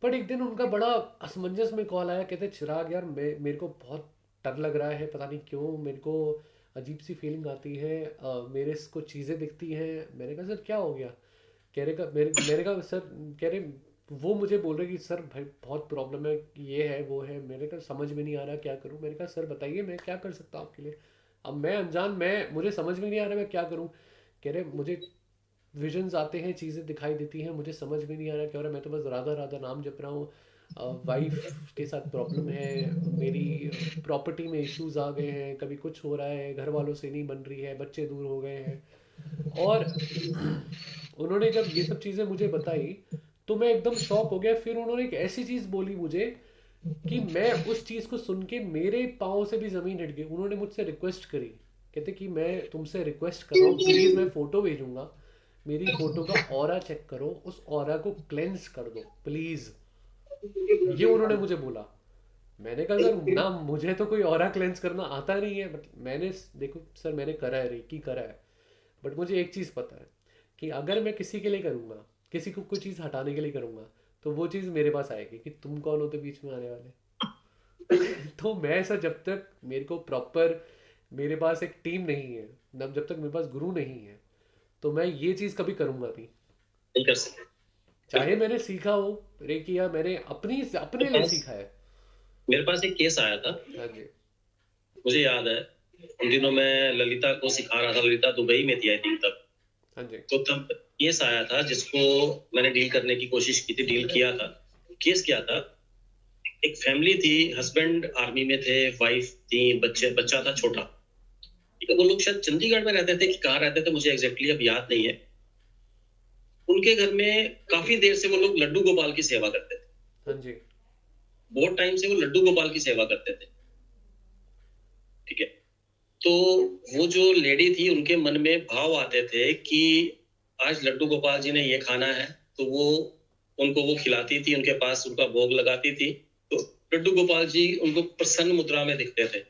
बट एक दिन उनका बड़ा असमंजस में कॉल आया, कहते चिराग यार मेरे को बहुत डर लग रहा है, पता नहीं क्यों मेरे को अजीब सी फीलिंग आती है, मेरे को चीज़ें दिखती हैं। मैंने कहा सर क्या हो गया? कह रहे का मेरे कहा सर, कह रहे वो मुझे बोल रहे कि सर भाई बहुत प्रॉब्लम है, ये है वो है। मैंने कहा समझ में नहीं आ रहा क्या करूं। मैंने कहा सर बताइए मैं क्या कर सकता हूँ आपके लिए। अब मैं अनजान, मैं मुझे समझ में नहीं आ रहा मैं क्या करूं। कह रहे मुझे विजन्स आते हैं, चीज़ें दिखाई देती हैं, मुझे समझ में नहीं आ रहा क्या हो रहा है, मैं तो बस राधा राधा नाम जप रहा हूँ। वाइफ के साथ प्रॉब्लम है, मेरी प्रॉपर्टी में इश्यूज आ गए हैं, कभी कुछ हो रहा है, घर वालों से नहीं बन रही है, बच्चे दूर हो गए हैं। और उन्होंने जब ये सब चीज़ें मुझे बताई तो मैं एकदम शॉक हो गया। फिर उन्होंने एक ऐसी चीज़ बोली मुझे कि मैं उस चीज़ को सुन के मेरे पाँव से भी ज़मीन हिट गई। उन्होंने मुझसे रिक्वेस्ट करी, कहते कि मैं तुमसे रिक्वेस्ट कर रहा हूँ, प्लीज़, मैं फ़ोटो भेजूंगा, मेरी फ़ोटो का ऑरा चेक करो, उस ऑरा को क्लेंस कर दो प्लीज़। ये उन्होंने मुझे बोला। मैंने कहा सर ना, मुझे तो कोई ऑरा क्लेंस करना आता नहीं है, बट मैंने, देखो सर मैंने करा है, रेकी करा है, बट मुझे एक चीज़ पता है कि अगर मैं किसी के लिए करूँगा, किसी को कोई चीज़ हटाने के लिए करूँगा, तो वो चीज़ मेरे पास आएगी कि तुम कौन होते बीच में आने वाले। तो मैं ऐसा, जब तक मेरे को प्रॉपर, मेरे पास एक टीम नहीं है, जब तक मेरे पास गुरु नहीं है, तो मैं ये चीज़ कभी करूँगा नहीं। नहीं कर सकते। चाहे मैंने सीखा हो, रे किया मैंने अपने मेरे लिए पास सीखा है। मेरे पास एक केस आया था, हाँ जी। मुझे याद है। उन दिनों मैं ललिता को सिखा रहा था, ललिता दुबई में थी आई थिंक तब। हाँ जी। तो तब केस आया था जिसको मैंने डील करने की कोशिश की थी, डील किया था। केस क्या था, एक फैमिली थी, हस्बैंड आर्मी में थे, वाइफ थी, बच्चा था छोटा। ठीक है, वो लोग शायद चंडीगढ़ में रहते थे कि कहाँ रहते थे, मुझे एग्जैक्टली अब याद नहीं है। उनके घर में काफी देर से वो लोग लड्डू गोपाल की सेवा करते थे। हाँ जी। बहुत टाइम से वो लड्डू गोपाल की सेवा करते थे। ठीक है। तो वो जो लेडी थी, उनके मन में भाव आते थे कि आज लड्डू गोपाल जी ने ये खाना है, तो वो उनको वो खिलाती थी, उनके पास उनका भोग लगाती थी, तो लड्डू गोपाल जी उनको प्रसन्न मुद्रा में दिखते थे।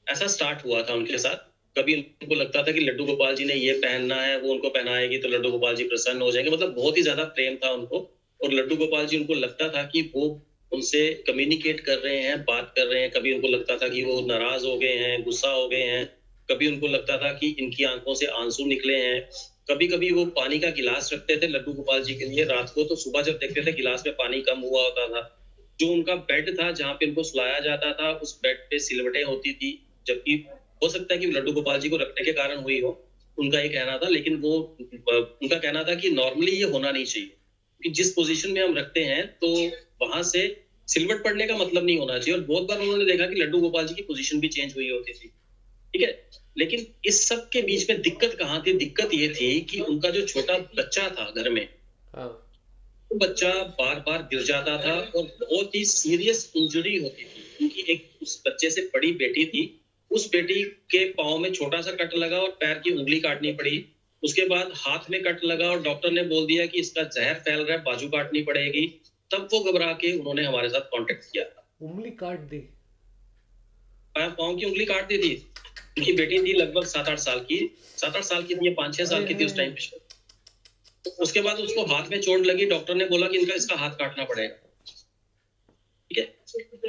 ऐसा स्टार्ट हुआ था उनके साथ। कभी उनको लगता था कि लड्डू गोपाल जी ने ये पहनना है, वो उनको पहनाएगी तो लड्डू गोपाल जी प्रसन्न हो जाएंगे। मतलब बहुत ही ज्यादा प्रेम था उनको। और लड्डू गोपाल जी, उनको लगता था कि वो उनसे कम्युनिकेट कर रहे हैं, बात कर रहे हैं। कभी उनको लगता था कि वो नाराज हो गए हैं, गुस्सा हो गए हैं। कभी उनको लगता था कि इनकी आंखों से आंसू निकले हैं। कभी कभी वो पानी का गिलास रखते थे लड्डू गोपाल जी के लिए रात को, तो सुबह जब देखते थे गिलास में पानी कम हुआ होता था। जो उनका बेड था जहाँ पे उनको सुलाया जाता था, उस बेड पे सिलवटें होती थी। जबकि हो सकता है कि लड्डू गोपाल जी को रखने के कारण हुई हो, उनका ये कहना था। लेकिन वो उनका कहना था कि नॉर्मली ये होना नहीं चाहिए, कि जिस पोजीशन में हम रखते हैं तो वहां से सिलवट पड़ने का मतलब नहीं होना चाहिए। और बहुत बार उन्होंने देखा कि लड्डू गोपाल जी की पोजीशन भी चेंज हुई होती थी। ठीक है, लेकिन इस सब के बीच में दिक्कत कहाँ थी? दिक्कत ये थी कि उनका जो छोटा बच्चा था घर में, हाँ। वो बच्चा बार बार गिर जाता था और बहुत ही सीरियस इंजरी होती थी। क्योंकि एक उस बच्चे से बड़ी बेटी थी, उस बेटी के पाँव में छोटा सा कट लगा और पैर की उंगली काटनी पड़ी। उसके बाद हाथ में कट लगा और डॉक्टर ने बोल दिया कि इसका जहर फैल रहा है, बाजू काटनी पड़ेगी। तब वो घबरा के उन्होंने हमारे साथ कांटेक्ट किया था। उंगली काट दी? पाँव की उंगली काट दी थी। उनकी बेटी थी लगभग 7-8 साल की। 7-8 साल की थी, ये 5-6 साल की थी उस टाइम पे। उसके बाद उसको हाथ में चोट लगी, डॉक्टर ने बोला कि इसका हाथ काटना पड़ेगा। ठीक है,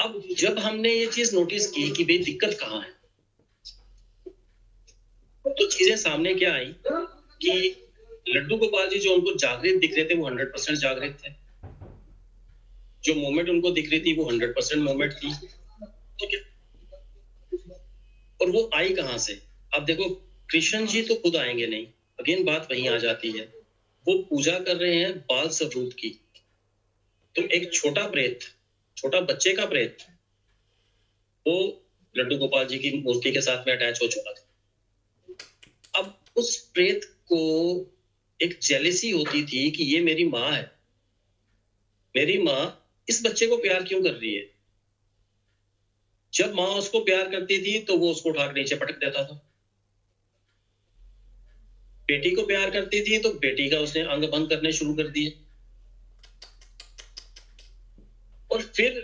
अब जब हमने ये चीज नोटिस की कि भाई दिक्कत कहाँ है, तो चीजें सामने क्या आई कि लड्डू गोपाल जी जो उनको जागृत दिख रहे थे, वो 100% जागृत थे। जो मोमेंट उनको दिख रही थी, वो 100% मोमेंट थी। ठीक है, और वो आई कहाँ से? अब देखो, कृष्ण जी तो खुद आएंगे नहीं। अगेन बात वहीं आ जाती है, वो पूजा कर रहे हैं बाल स्वरूप की। तो एक छोटा प्रेत, छोटा बच्चे का प्रेत, वो लड्डू गोपाल जी की मूर्ति के साथ में अटैच हो चुका था। अब उस प्रेत को एक जेलेसी होती थी कि ये मेरी माँ है, मेरी माँ इस बच्चे को प्यार क्यों कर रही है? जब माँ उसको प्यार करती थी तो वो उसको उठा के नीचे पटक देता था। बेटी को प्यार करती थी तो बेटी का उसने अंग भंग करने शुरू कर दिए। और फिर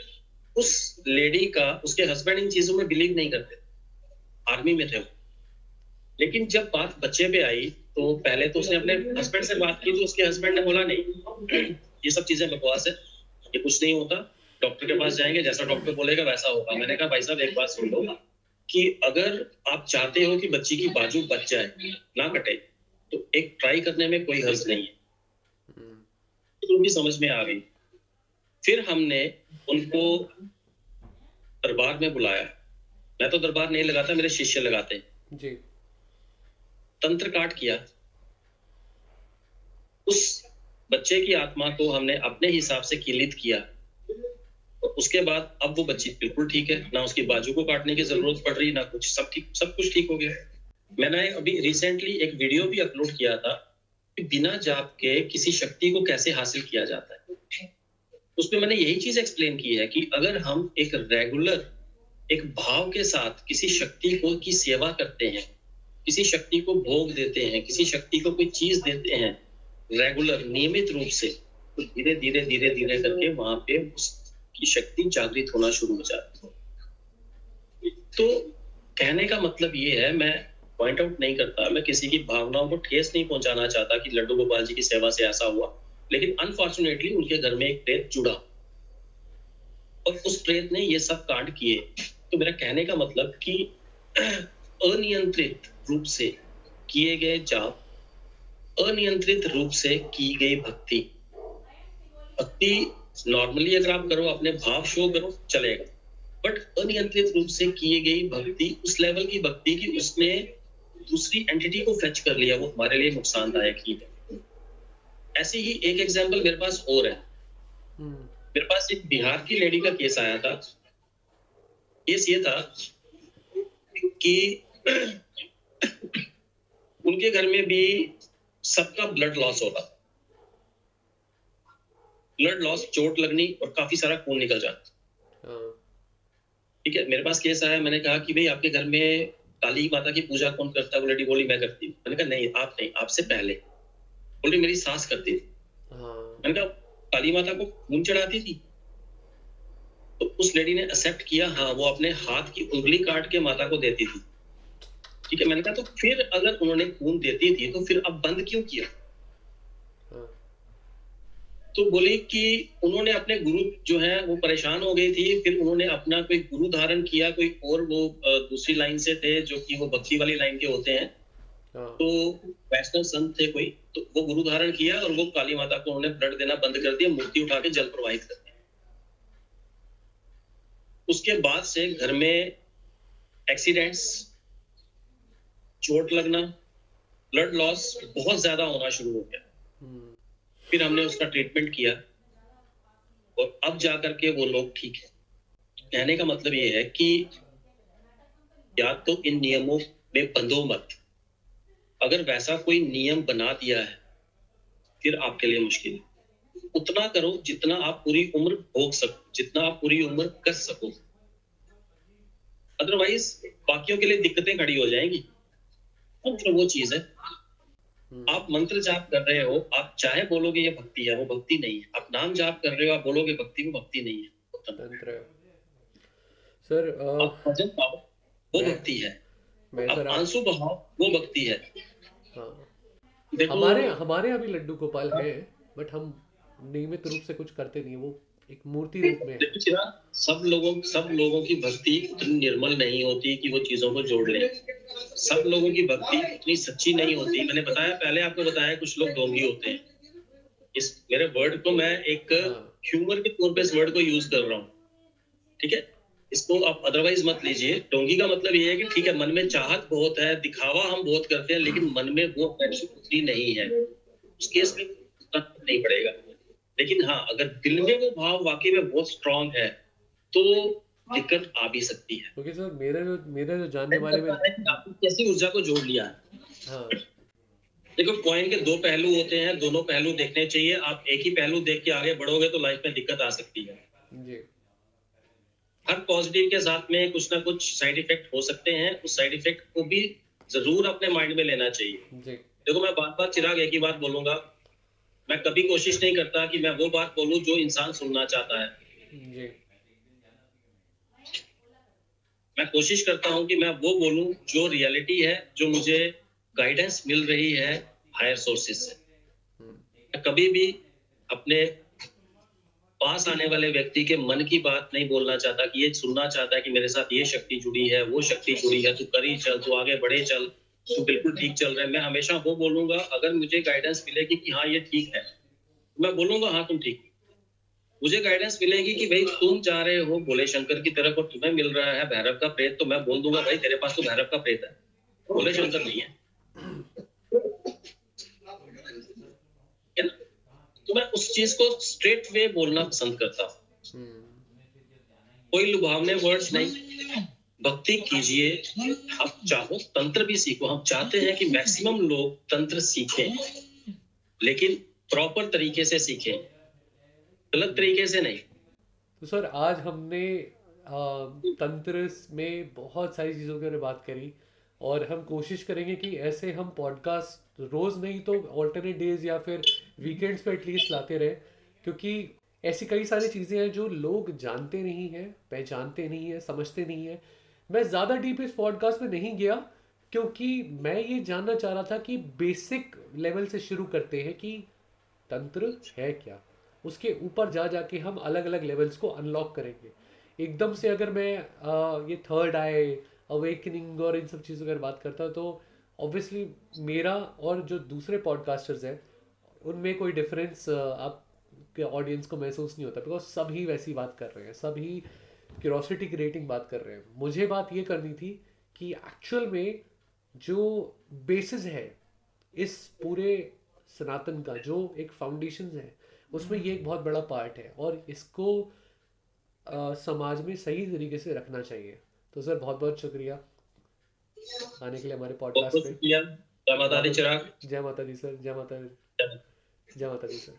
उस लेडी का, उसके हस्बैंड इन चीजों में बिलीव नहीं करते, आर्मी में थे वो। लेकिन जब बात बच्चे पे आई तो पहले तो उसने अपने हस्बैंड से बात की, तो उसके हस्बैंड ने बोला नहीं, ये सब चीजें बकवास है, ये कुछ नहीं होता, डॉक्टर के पास जाएंगे, जैसा डॉक्टर बोलेगा वैसा होगा। मैंने कहा भाई साहब एक बात सुन लो, कि अगर आप चाहते हो कि बच्ची की बाजू बच जाए, ना कटे, तो एक ट्राई करने में कोई हर्ज नहीं है। तो उनकी समझ में आ गई। फिर हमने उनको दरबार में बुलाया। मैं तो दरबार नहीं लगाता, मेरे शिष्य लगाते जी। तंत्र काट किया। उस बच्चे की आत्मा को हमने अपने हिसाब से कीलित किया। और उसके बाद अब वो बच्ची बिल्कुल ठीक है, ना उसकी बाजू को काटने की जरूरत पड़ रही, ना कुछ, सब ठीक, सब कुछ ठीक हो गया। मैंने अभी रिसेंटली एक वीडियो भी अपलोड किया था कि बिना जाप के किसी शक्ति को कैसे हासिल किया जाता है। उसमें मैंने यही चीज एक्सप्लेन की है कि अगर हम एक रेगुलर, एक भाव के साथ किसी शक्ति को की सेवा करते हैं, किसी शक्ति को भोग देते हैं, किसी शक्ति को कोई चीज देते हैं रेगुलर, नियमित रूप से, तो धीरे धीरे धीरे धीरे करके वहां पे उसकी शक्ति जागृत होना शुरू हो जाती है। तो कहने का मतलब ये है, मैं पॉइंट आउट नहीं करता, मैं किसी की भावनाओं को ठेस नहीं पहुंचाना चाहता कि लड्डू गोपाल जी की सेवा से ऐसा हुआ, लेकिन अनफॉर्चुनेटली उनके घर में एक प्रेत जुड़ा और उस प्रेत ने ये सब कांड किए। तो मेरा कहने का मतलब कि अनियंत्रित रूप से किए गए जाप, अनियंत्रित रूप से की गई भक्ति, भक्ति नॉर्मली अगर आप करो, अपने भाव शो करो, चलेगा, बट अनियंत्रित रूप से की गई भक्ति, उस लेवल की भक्ति कि उसने दूसरी एंटिटी को फेच कर लिया, वो हमारे लिए नुकसानदायक ही है। ऐसे ही एक एग्जांपल मेरे पास और है। मेरे पास एक बिहार की लेडी का केस आया था। केस ये था कि उनके घर में भी सबका ब्लड लॉस हो रहा, ब्लड लॉस, चोट लगनी और काफी सारा खून निकल जाता। ठीक है, मेरे पास केस आया। मैंने कहा कि भाई आपके घर में काली माता की पूजा कौन करता है? वो लेडी बोली मैं करती हूँ। मैंने कहा नहीं, आप नहीं, आपसे पहले। बोली मेरी सास करती थी। मैंने कहा काली माता को खून चढ़ाती थी? तो उस लेडी ने एक्सेप्ट किया, हाँ वो अपने हाथ की उंगली काट के माता को देती थी। ठीक है, मैंने कहा तो फिर अगर उन्होंने खून देती थी तो फिर अब बंद क्यों किया? हाँ, तो बोली कि उन्होंने अपने गुरु जो है वो परेशान हो गई थी, फिर उन्होंने अपना कोई गुरु धारण किया, कोई और वो दूसरी लाइन से थे जो कि वो भक्ति वाली लाइन के होते हैं, हाँ, तो वैष्णव संत थे कोई, तो वो गुरु धारण किया और वो काली माता को उन्होंने ब्लड देना बंद कर दिया, मूर्ति उठा के जल प्रवाहित कर दिया। उसके बाद से घर में एक्सीडेंट्स, चोट लगना, ब्लड लॉस बहुत ज्यादा होना शुरू हो गया। हम्म, फिर हमने उसका ट्रीटमेंट किया और अब जाकर के वो लोग ठीक है। कहने का मतलब ये है कि या तो इन नियमों में बंधो मत, अगर वैसा कोई नियम बना दिया है फिर आपके लिए मुश्किल है। उतना करो जितना आप पूरी उम्र भोग सको, जितना आप पूरी उम्र कर सको, अदरवाइज बाकियों के लिए दिक्कतें खड़ी हो जाएंगी। मंत्र वो चीज है, आप मंत्र जाप कर रहे हो, आप चाहे बोलोगे ये भक्ति है, वो भक्ति नहीं है। आप नाम जाप कर रहे हो, आप बोलोगे भक्ति, वो भक्ति नहीं है, वो तंत्र है। तंत्र है। सर आप भजन गाओ, वो मैं भक्ति है। मैं आप सर आप आंसू बहाओ, वो भक्ति है। हाँ, देखो, हमारे हमारे यहाँ भी लड्डू गोपाल है, बट हम नियमित रूप से कुछ करते नहीं है, वो एक मूर्ति रूप में है। देखो चिराग, सब लोगों की भक्ति उतनी निर्मल नहीं होती कि वो चीजों को जोड़ लें। सब लोगों की भक्ति उतनी सच्ची नहीं होती। मैंने बताया, पहले आपको बताया, कुछ लोग ढोंगी होते हैं। इस मेरे वर्ड को मैं एक हाँ, ह्यूमर के तौर पे इस वर्ड को यूज कर रहा हूँ, ठीक है? इसको आप अदरवाइज मत लीजिए। ढोंगी का मतलब ये है कि ठीक है, मन में चाहत बहुत है, दिखावा हम बहुत करते हैं, लेकिन मन में वो अफेक्शन उतनी नहीं है। उस केस में उतना नहीं पड़ेगा। लेकिन हाँ, अगर दिल में वो भाव वाकई में बहुत स्ट्रांग है तो दिक्कत आ भी सकती है। क्योंकि सर मेरे जो जानने वाले में आपने कैसी ऊर्जा को जोड़ लिया है। हाँ, देखो, कॉइन के दो पहलू होते हैं, दोनों पहलू देखने चाहिए। आप एक ही पहलू देख के आगे बढ़ोगे तो लाइफ में दिक्कत आ सकती है। जी, हर पॉजिटिव के साथ में कुछ ना कुछ साइड इफेक्ट हो सकते हैं, उस साइड इफेक्ट को भी जरूर अपने माइंड में लेना चाहिए। जी, देखो, मैं बार बार चिराग एक ही बात बोलूंगा, मैं कभी कोशिश नहीं करता कि मैं वो बात बोलूं जो इंसान सुनना चाहता है। जी, मैं कोशिश करता हूं कि मैं वो बोलूं जो रियलिटी है, जो मुझे गाइडेंस मिल रही है हायर सोर्सेज से। मैं कभी भी अपने पास आने वाले व्यक्ति के मन की बात नहीं बोलना चाहता कि ये सुनना चाहता है कि मेरे साथ ये शक्ति जुड़ी है, वो शक्ति जुड़ी है, तू कर ही चल, तू आगे बढ़े चल, तू बिल्कुल ठीक चल रहा है। मैं हमेशा वो बोलूंगा, अगर मुझे गाइडेंस मिलेगी कि हाँ ये ठीक है, तो मैं बोलूंगा हाँ तुम ठीक हो। मुझे गाइडेंस मिलेगी कि भाई तुम जा रहे हो भोले शंकर की तरफ और तुम्हें मिल रहा है भैरव का प्रेत, तो मैं बोल दूंगा भाई तेरे पास तो भैरव का प्रेत है, भोले शंकर नहीं है। है ना? तो मैं उस चीज को स्ट्रेट वे बोलना पसंद करता हूँ, कोई लुभावने वर्ड्स नहीं। भक्ति कीजिए, आप चाहो तंत्र भी सीखो। हम चाहते हैं कि मैक्सिमम लोग तंत्र सीखें, लेकिन प्रॉपर तरीके से सीखें, गलत तरीके से नहीं। तो सर आज हमने तंत्र में बहुत सारी चीज़ों के बारे में बात करी, और हम कोशिश करेंगे कि ऐसे हम पॉडकास्ट रोज़ नहीं तो ऑल्टरनेट डेज या फिर वीकेंड्स पे एटलीस्ट लाते रहे, क्योंकि ऐसी कई सारी चीज़ें हैं जो लोग जानते नहीं हैं, पहचानते नहीं हैं, समझते नहीं हैं। मैं ज़्यादा डीप इस पॉडकास्ट में नहीं गया, क्योंकि मैं ये जानना चाह रहा था कि बेसिक लेवल से शुरू करते हैं कि तंत्र है क्या, उसके ऊपर जा जाके हम अलग अलग लेवल्स को अनलॉक करेंगे। एकदम से अगर मैं ये थर्ड आई, अवेकनिंग और इन सब चीज़ों की अगर बात करता तो ऑब्वियसली मेरा और जो दूसरे पॉडकास्टर्स हैं उनमें कोई डिफरेंस आपके ऑडियंस को महसूस नहीं होता, बिकॉज सभी वैसी बात कर रहे हैं, सभी क्यूरोसिटी क्रिएटिंग बात कर रहे हैं। मुझे बात ये करनी थी कि एक्चुअल में जो बेसिस है इस पूरे सनातन का, जो एक फाउंडेशन है, उसमें ये एक बहुत बड़ा पार्ट है और इसको समाज में सही तरीके से रखना चाहिए। तो सर बहुत बहुत शुक्रिया आने के लिए हमारे बहुत पॉडकास्ट बहुत पे। शुक्रिया। जय माता दी चिराग। जय माता दी सर, जय माता दी, जय माता दी सर।